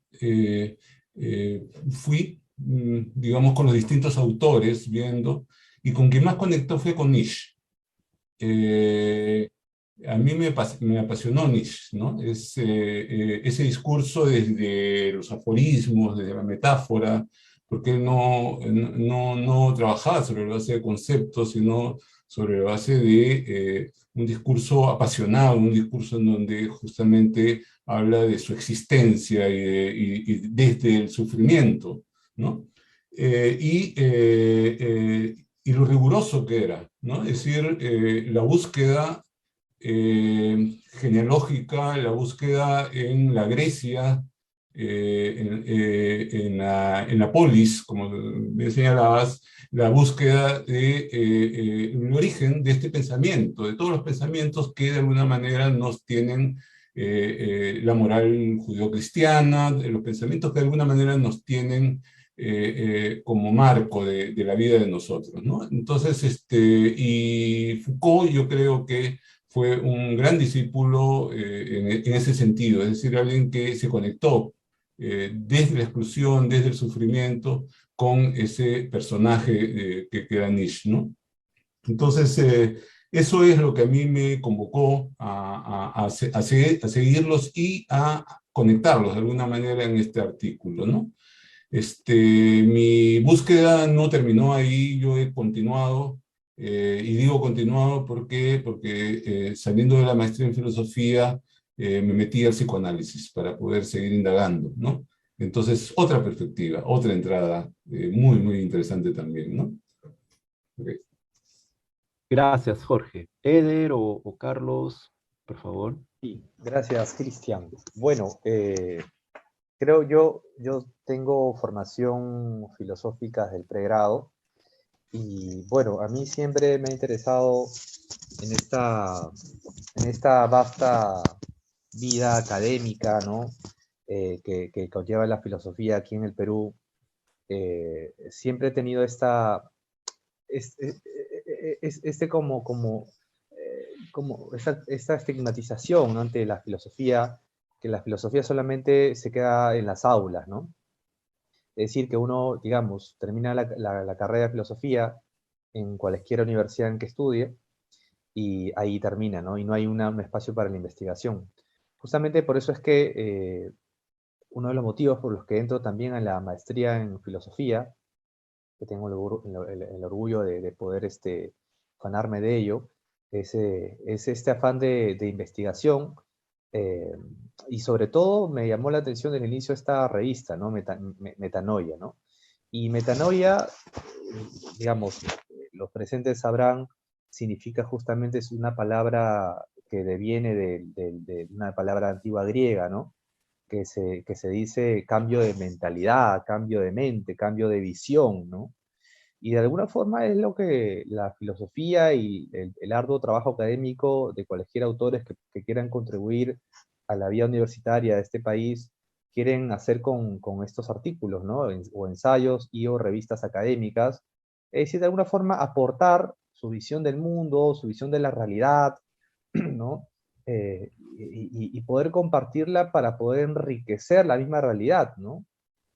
Speaker 2: fui, digamos, con los distintos autores viendo, y con quien más conectó fue con Nietzsche. A mí me apasionó Nietzsche, ¿no? Ese discurso desde los aforismos, desde la metáfora, porque él no trabajaba sobre la base de conceptos, sino sobre la base de un discurso apasionado, un discurso en donde justamente habla de su existencia y desde el sufrimiento, ¿no? Y lo riguroso que era, ¿no? Es decir, la búsqueda genealógica, la búsqueda en la Grecia, en la polis, como me señalabas, la búsqueda del origen de este pensamiento, de todos los pensamientos que de alguna manera nos tienen la moral judeocristiana, de los pensamientos que de alguna manera nos tienen como marco de la vida de nosotros, ¿no? Entonces, y Foucault yo creo que fue un gran discípulo en ese sentido, es decir, alguien que se conectó desde la exclusión, desde el sufrimiento, con ese personaje que era Nietzsche, ¿no? Entonces, eso es lo que a mí me convocó a seguirlos y a conectarlos de alguna manera en este artículo, ¿no? Mi búsqueda no terminó ahí, yo he continuado, y digo continuado porque saliendo de la maestría en filosofía, me metí al psicoanálisis para poder seguir indagando, ¿no? Entonces, otra perspectiva, otra entrada, muy, muy interesante también, ¿no? Okay.
Speaker 5: Gracias, Jorge. Eder o Carlos, por favor.
Speaker 3: Sí, gracias, Cristian. Bueno, creo yo tengo formación filosófica desde el pregrado y bueno, a mí siempre me ha interesado en esta vasta vida académica, ¿no? Que conlleva la filosofía aquí en el Perú, siempre he tenido esta estigmatización, ¿no?, ante la filosofía, que la filosofía solamente se queda en las aulas, ¿no? Es decir, que uno, digamos, termina la carrera de filosofía en cualquier universidad en que estudie y ahí termina, ¿no? Y no hay un espacio para la investigación. Justamente por eso es que uno de los motivos por los que entro también a la maestría en filosofía, que tengo el orgullo de poder afanarme de ello, es este afán de investigación, eh, y sobre todo me llamó la atención desde el inicio esta revista, ¿no? Metanoia, ¿no? Y metanoia, digamos, los presentes sabrán, significa justamente, es una palabra que deviene de una palabra antigua griega, ¿no? Que se dice cambio de mentalidad, cambio de mente, cambio de visión, ¿no? Y de alguna forma es lo que la filosofía y el arduo trabajo académico de cualquier autores que quieran contribuir a la vida universitaria de este país quieren hacer con estos artículos, ¿no? O ensayos y o revistas académicas. Es decir, de alguna forma aportar su visión del mundo, su visión de la realidad, ¿no? Y poder compartirla para poder enriquecer la misma realidad, ¿no?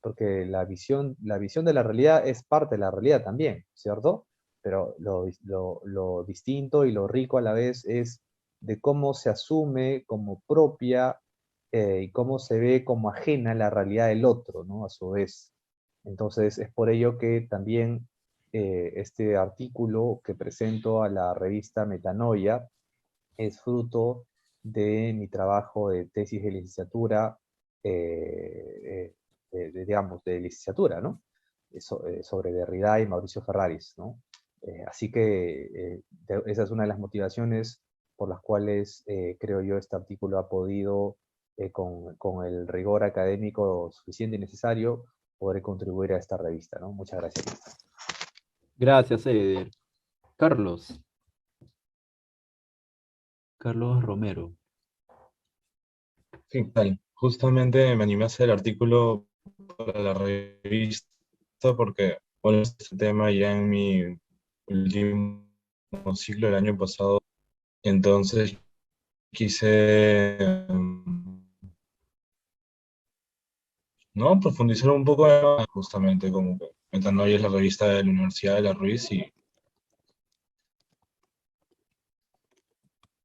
Speaker 3: Porque la visión de la realidad es parte de la realidad también, ¿cierto? Pero lo distinto y lo rico a la vez es de cómo se asume como propia, y cómo se ve como ajena la realidad del otro, ¿no? A su vez. Entonces, es por ello que también este artículo que presento a la revista Metanoia es fruto de mi trabajo de tesis de licenciatura, digamos, de licenciatura, ¿no? Sobre Derrida y Mauricio Ferraris, ¿no? Así que esa es una de las motivaciones por las cuales creo yo este artículo ha podido, con el rigor académico suficiente y necesario, poder contribuir a esta revista, ¿no? Muchas gracias.
Speaker 5: Gracias, Eder. Carlos. Carlos Romero.
Speaker 4: Sí, tal. Justamente me animé a hacer el artículo para la revista porque, bueno, este tema ya en mi último ciclo el año pasado, entonces quise, ¿no?, profundizar un poco más, justamente como que Metanoia es la revista de la Universidad de la Ruiz y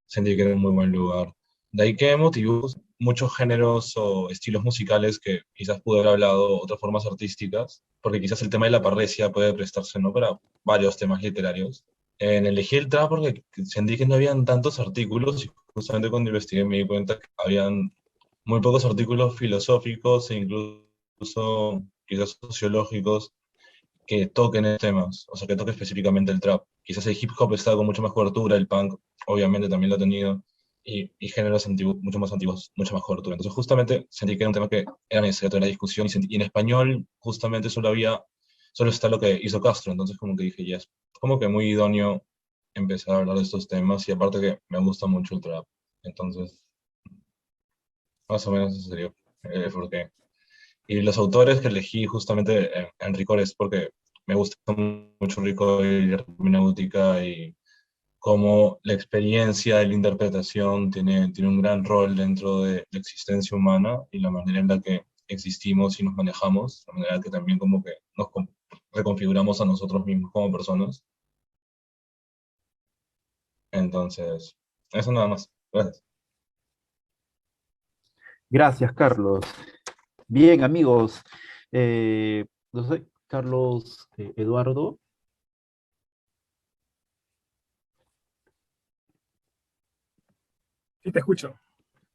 Speaker 4: sentí que era un muy buen lugar. De ahí que motivó muchos géneros o estilos musicales que quizás pude haber hablado, otras formas artísticas, porque quizás el tema de la parresia puede prestarse, ¿no?, para varios temas literarios. Elegí el trap porque sentí que no habían tantos artículos y justamente cuando investigué me di cuenta que habían muy pocos artículos filosóficos e incluso quizás sociológicos que toquen estos temas, o sea, que toque específicamente el trap. Quizás el hip hop está con mucha más cobertura, el punk obviamente también lo ha tenido, y géneros antiguos, mucho más antiguos, mucha más cobertura. Entonces justamente sentí que era un tema que era necesario tener la discusión, y en español justamente solo está lo que hizo Castro, entonces como que dije, ya es como que muy idóneo empezar a hablar de estos temas, y aparte que me gusta mucho el trap, entonces más o menos eso sería por qué. Y los autores que elegí justamente en Rigor es porque me gusta mucho Rico y la hermenéutica y cómo la experiencia de la interpretación tiene un gran rol dentro de la existencia humana y la manera en la que existimos y nos manejamos, la manera en que también como que nos reconfiguramos a nosotros mismos como personas. Entonces, eso nada más. Gracias.
Speaker 5: Gracias, Carlos. Bien, amigos. No sé, Carlos, Eduardo.
Speaker 1: Sí, te escucho.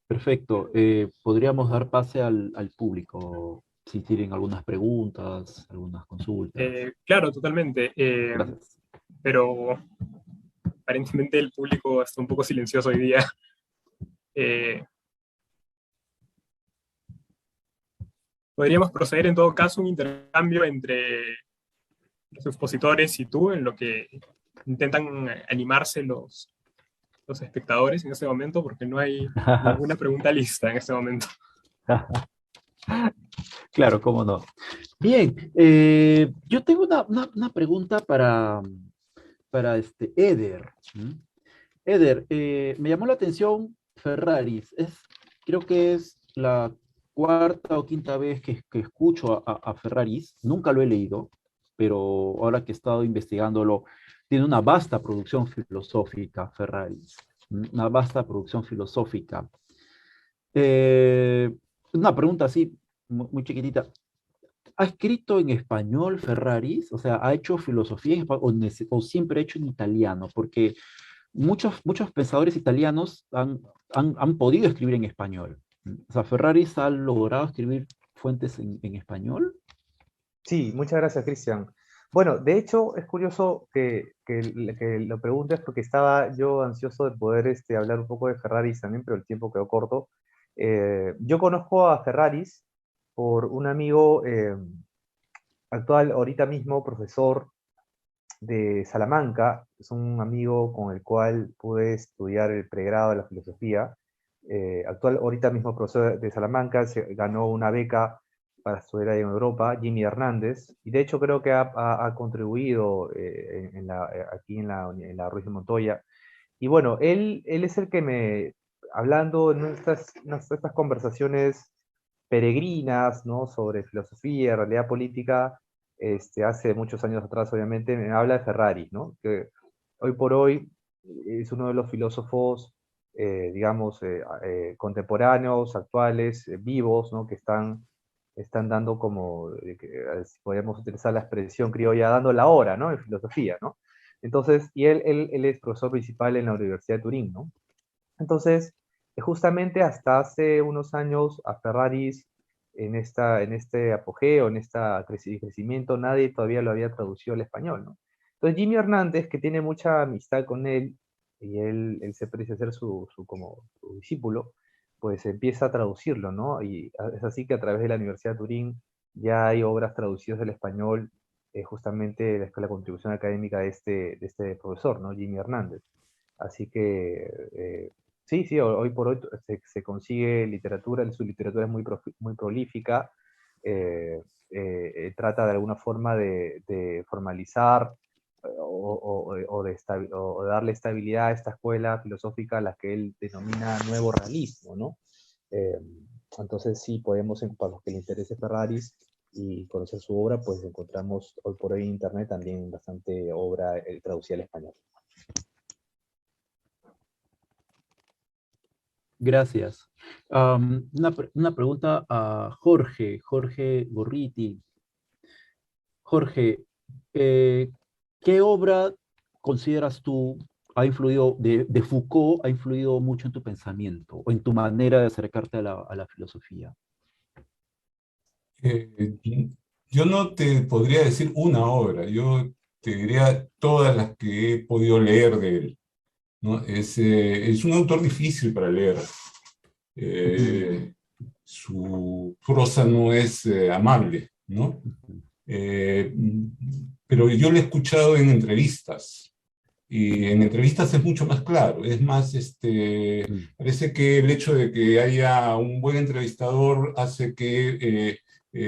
Speaker 5: Perfecto. Podríamos dar pase al público si tienen algunas preguntas, algunas consultas.
Speaker 1: Claro, totalmente.
Speaker 5: Gracias.
Speaker 1: Pero aparentemente el público está un poco silencioso hoy día. Eh, Podríamos proceder en todo caso a un intercambio entre los expositores y tú, en lo que intentan animarse los espectadores en este momento, porque no hay ninguna pregunta lista en este momento.
Speaker 5: Claro, cómo no. Bien, yo tengo una pregunta para Eder. ¿Mm? Eder, me llamó la atención Ferraris. Creo que es la cuarta o quinta vez que escucho a Ferraris. Nunca lo he leído, pero ahora que he estado investigándolo, tiene una vasta producción filosófica, Ferraris. Una vasta producción filosófica. Una pregunta así, muy chiquitita. ¿Ha escrito en español Ferraris? O sea, ¿ha hecho filosofía en español o siempre ha hecho en italiano? Porque muchos pensadores italianos han podido escribir en español. O sea, Ferraris ha logrado escribir fuentes en español.
Speaker 3: Sí, muchas gracias, Cristian. Bueno, de hecho, es curioso que lo preguntes porque estaba yo ansioso de poder hablar un poco de Ferraris también, pero el tiempo quedó corto. Yo conozco a Ferraris por un amigo actual, ahorita mismo profesor de Salamanca. Es un amigo con el cual pude estudiar el pregrado de la filosofía. Ahorita mismo profesor de Salamanca, se ganó una beca para estudiar ahí en Europa, Jimmy Hernández, y de hecho creo que ha contribuido aquí en la Ruiz de Montoya. Y bueno, él es el que hablando en estas conversaciones peregrinas, ¿no? Sobre filosofía, realidad política, hace muchos años atrás, obviamente, me habla de Ferrari, ¿no? Que hoy por hoy es uno de los filósofos, digamos, contemporáneos, actuales, vivos, ¿no? Que están dando como, si podríamos utilizar la expresión criolla, dando la hora, ¿no? En filosofía, ¿no? Entonces, y él es profesor principal en la Universidad de Turín, ¿no? Entonces, justamente hasta hace unos años a Ferraris, en este apogeo, en este crecimiento, nadie todavía lo había traducido al español, ¿no? Entonces Jimmy Hernández, que tiene mucha amistad con él, y él se parece ser como su discípulo, pues empieza a traducirlo, ¿no? Y es así que a través de la Universidad de Turín ya hay obras traducidas del español, justamente la contribución académica de este profesor, ¿no? Jimmy Hernández. Así que sí, sí, hoy por hoy se consigue literatura, su literatura es muy prolífica, trata de alguna forma de formalizar o darle estabilidad a esta escuela filosófica a la que él denomina nuevo realismo, ¿no? Eh, entonces sí, podemos, para los que le interese Ferraris y conocer su obra, pues encontramos hoy por hoy en internet también bastante obra traducida al español.
Speaker 5: Gracias. Una pregunta a Jorge Gorriti. Jorge, ¿qué obra consideras tú de Foucault ha influido mucho en tu pensamiento o en tu manera de acercarte a la filosofía?
Speaker 2: Eh, yo no te podría decir una obra, yo te diría todas las que he podido leer de él, ¿no? Es un autor difícil para leer. Su prosa no es amable, ¿no? Eh, pero yo lo he escuchado en entrevistas, y en entrevistas es mucho más claro, es más, parece que el hecho de que haya un buen entrevistador hace que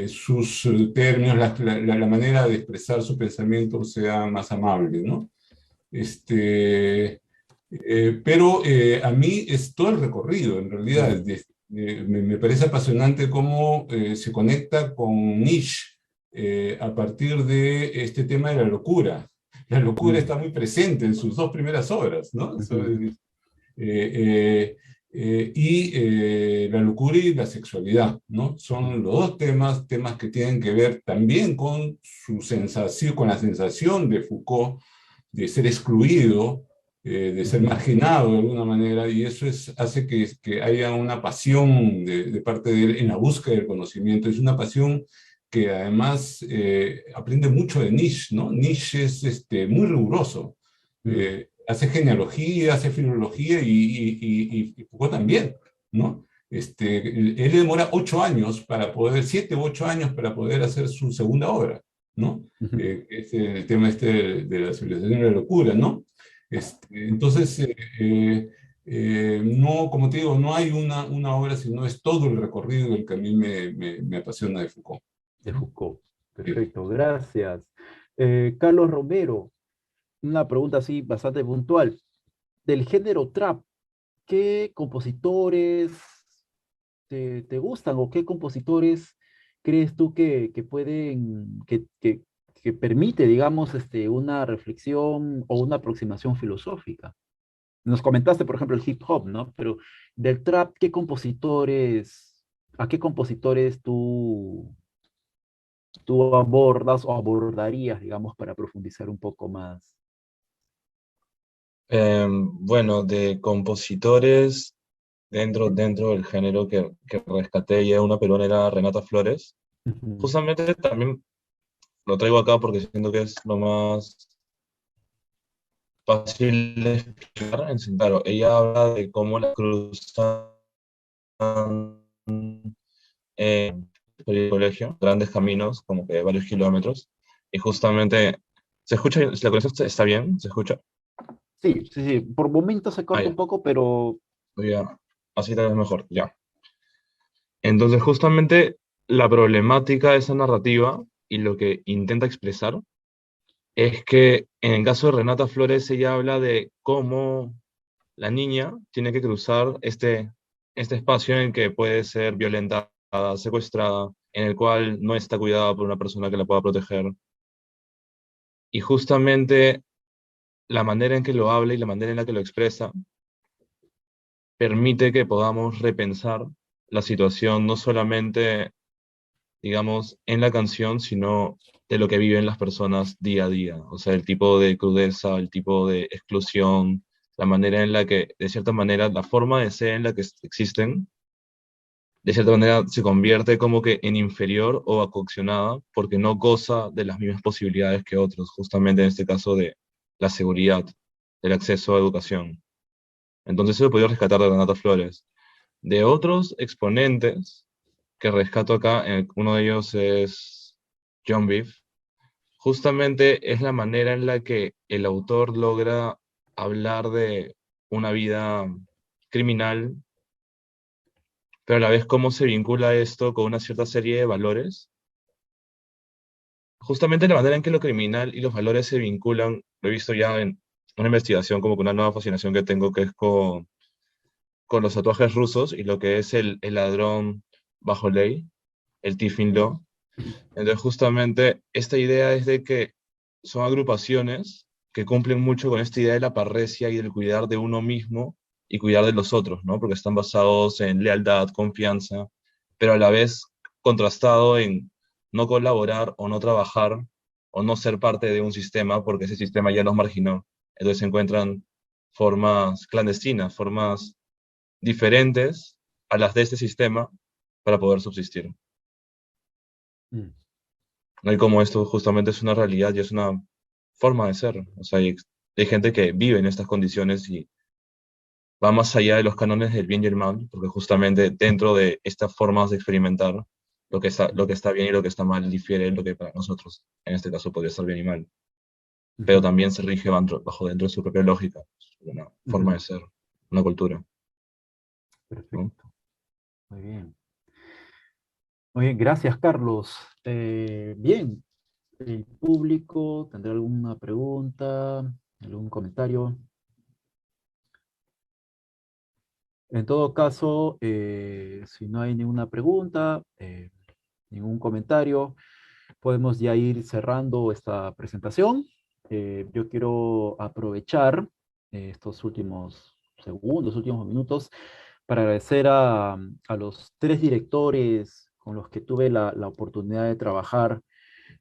Speaker 2: sus términos, la manera de expresar su pensamiento sea más amable, ¿no? Pero a mí es todo el recorrido, en realidad. Me parece apasionante cómo se conecta con Nietzsche a partir de este tema de la locura. La locura está muy presente en sus dos primeras obras, ¿no? La locura y la sexualidad, ¿no? Son los dos temas que tienen que ver también con su sensación, con la sensación de Foucault de ser excluido, de ser marginado de alguna manera, y eso hace que haya una pasión de parte de él en la búsqueda del conocimiento. Es una pasión que además aprende mucho de Nietzsche, ¿no? Nietzsche es muy riguroso. Hace genealogía, hace filología y Foucault también, ¿no? Él demora 7 u 8 años para poder hacer su segunda obra, ¿no? Es el tema de la civilización y la locura, ¿no? Entonces, no, como te digo, no hay una obra, sino es todo el recorrido el que a mí me apasiona de Foucault.
Speaker 5: De Foucault.
Speaker 2: Sí.
Speaker 5: Perfecto, gracias. Carlos Romero, una pregunta así bastante puntual. Del género trap, ¿qué compositores te gustan o qué compositores crees tú que pueden, que permite, digamos, una reflexión o una aproximación filosófica? Nos comentaste, por ejemplo, el hip hop, ¿no? Pero del trap, a qué compositores tú abordas o abordarías, digamos, para profundizar un poco más?
Speaker 4: Bueno, de compositores dentro del género que rescaté y una peruana era Renata Flores.
Speaker 5: Ujú.
Speaker 4: Justamente también lo traigo acá porque siento que es lo más fácil de explicar. Claro, ella habla de cómo la cruzan por el colegio, grandes caminos, como que varios kilómetros, y justamente, ¿se escucha? ¿Si la conexión está bien? ¿Se escucha?
Speaker 5: Sí, sí, sí. Por momentos se
Speaker 4: Ah,
Speaker 5: corta un
Speaker 4: ya,
Speaker 5: poco, pero
Speaker 4: ya, así tal vez mejor, ya. Entonces, justamente la problemática de esa narrativa y lo que intenta expresar es que en el caso de Renata Flores, ella habla de cómo la niña tiene que cruzar este espacio en el que puede ser violentada, secuestrada, en el cual no está cuidada por una persona que la pueda proteger. Y justamente la manera en que lo habla y la manera en la que lo expresa permite que podamos repensar la situación no solamente, digamos, en la canción, sino de lo que viven las personas día a día. O sea, el tipo de crudeza, el tipo de exclusión, la manera en la que, de cierta manera, la forma de ser en la que existen, de cierta manera se convierte como que en inferior o acocionada porque no goza de las mismas posibilidades que otros, justamente en este caso de la seguridad, del acceso a educación. Entonces eso lo he podido rescatar de Renata Flores. De otros exponentes que rescato acá, uno de ellos es John Beef. Justamente es la manera en la que el autor logra hablar de una vida criminal, pero a la vez cómo se vincula esto con una cierta serie de valores. Justamente la manera en que lo criminal y los valores se vinculan, lo he visto ya en una investigación, como con una nueva fascinación que tengo, que es con los tatuajes rusos y lo que es el ladrón bajo ley, el Tiffin Law. Entonces, justamente esta idea es de que son agrupaciones que cumplen mucho con esta idea de la parresia y del cuidar de uno mismo y cuidar de los otros, ¿no? Porque están basados en lealtad, confianza, pero a la vez contrastado en no colaborar o no trabajar o no ser parte de un sistema porque ese sistema ya los marginó. Entonces se encuentran formas clandestinas, formas diferentes a las de este sistema para poder subsistir.
Speaker 5: mm,
Speaker 4: ¿No? Y como esto justamente es una realidad y es una forma de ser. O sea, hay gente que vive en estas condiciones y va más allá de los cánones del bien y el mal, porque justamente dentro de estas formas de experimentar, lo que está bien y lo que está mal difiere en lo que para nosotros, en este caso, podría estar bien y mal. Pero
Speaker 5: ujú,
Speaker 4: también se rige bajo dentro de su propia lógica, una forma
Speaker 5: ujú.
Speaker 4: de ser, una cultura, ¿no?
Speaker 5: Perfecto, muy bien. Muy bien, gracias, Carlos. Bien, el público tendrá alguna pregunta, algún comentario. En todo caso, si no hay ninguna pregunta, ningún comentario, podemos ya ir cerrando esta presentación. Yo quiero aprovechar estos últimos segundos, últimos minutos, para agradecer a los tres directores con los que tuve la oportunidad de trabajar,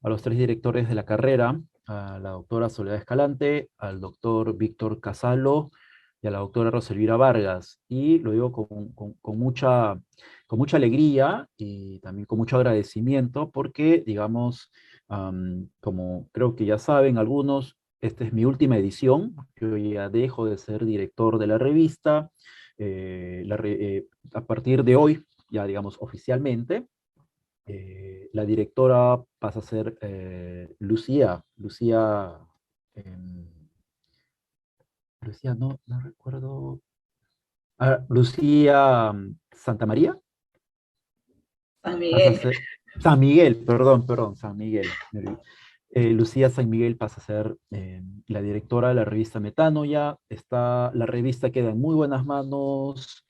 Speaker 5: a los tres directores de la carrera, a la doctora Soledad Escalante, al doctor Víctor Casalo y a la doctora Roselvira Vargas. Y lo digo con mucha alegría y también con mucho agradecimiento porque, digamos, como creo que ya saben algunos, esta es mi última edición. Yo ya dejo de ser director de la revista. A partir de hoy, ya digamos oficialmente, la directora pasa a ser Lucía. Lucía, em, Lucía, no recuerdo. Lucía Santamaría.
Speaker 6: San Miguel.
Speaker 5: San Miguel, perdón, San Miguel. Lucía San Miguel pasa a ser la directora de la revista Metano ya. La revista queda en muy buenas manos.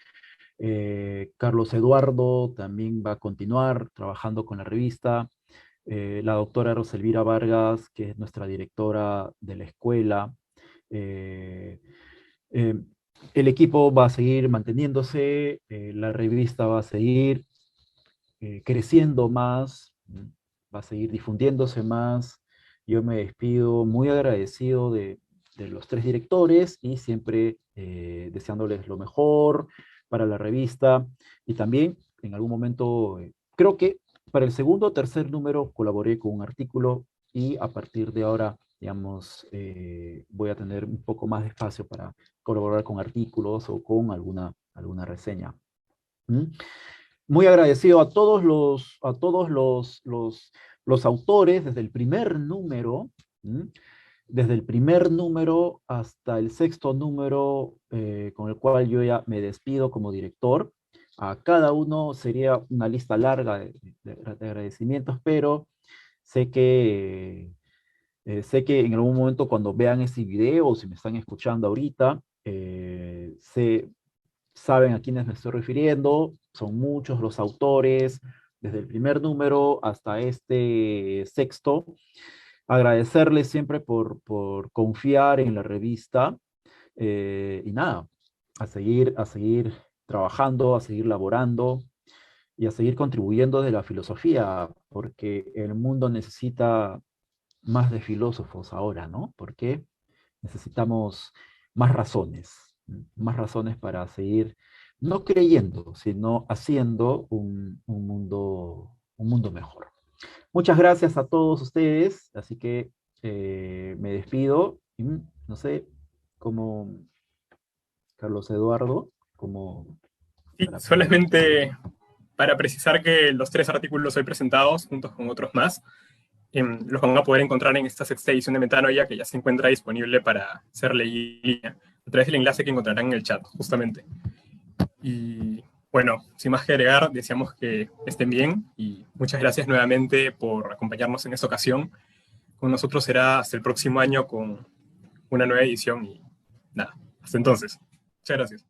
Speaker 5: Carlos Eduardo también va a continuar trabajando con la revista. La doctora Roselvira Vargas, que es nuestra directora de la escuela. El equipo va a seguir manteniéndose, la revista va a seguir creciendo más, va a seguir difundiéndose más. Yo me despido muy agradecido de los tres directores y siempre deseándoles lo mejor para la revista. Y también en algún momento, creo que para el segundo o tercer número colaboré con un artículo y a partir de ahora, digamos, voy a tener un poco más de espacio para colaborar con artículos o con alguna reseña. Muy agradecido a todos los autores desde el primer número, desde el primer número hasta el sexto número, con el cual yo ya me despido como director. A cada uno sería una lista larga de agradecimientos, pero sé que en algún momento cuando vean ese video o si me están escuchando ahorita, saben a quiénes me estoy refiriendo. Son muchos los autores, desde el primer número hasta este sexto. Agradecerles siempre por confiar en la revista. Y nada, a seguir trabajando, a seguir laborando y a seguir contribuyendo de la filosofía, porque el mundo necesita más de filósofos ahora, ¿no? Porque necesitamos más razones para seguir, no creyendo, sino haciendo un mundo mejor. Muchas gracias a todos ustedes, así que me despido, y, no sé, como Carlos Eduardo, como...
Speaker 1: Sí, solamente para precisar que los 3 artículos hoy presentados, juntos con otros más, los van a poder encontrar en esta sexta edición de Metano ya, que ya se encuentra disponible para ser leída a través del enlace que encontrarán en el chat, justamente. Y bueno, sin más que agregar, deseamos que estén bien y muchas gracias nuevamente por acompañarnos en esta ocasión. Con nosotros será hasta el próximo año con una nueva edición y nada, hasta entonces. Muchas gracias.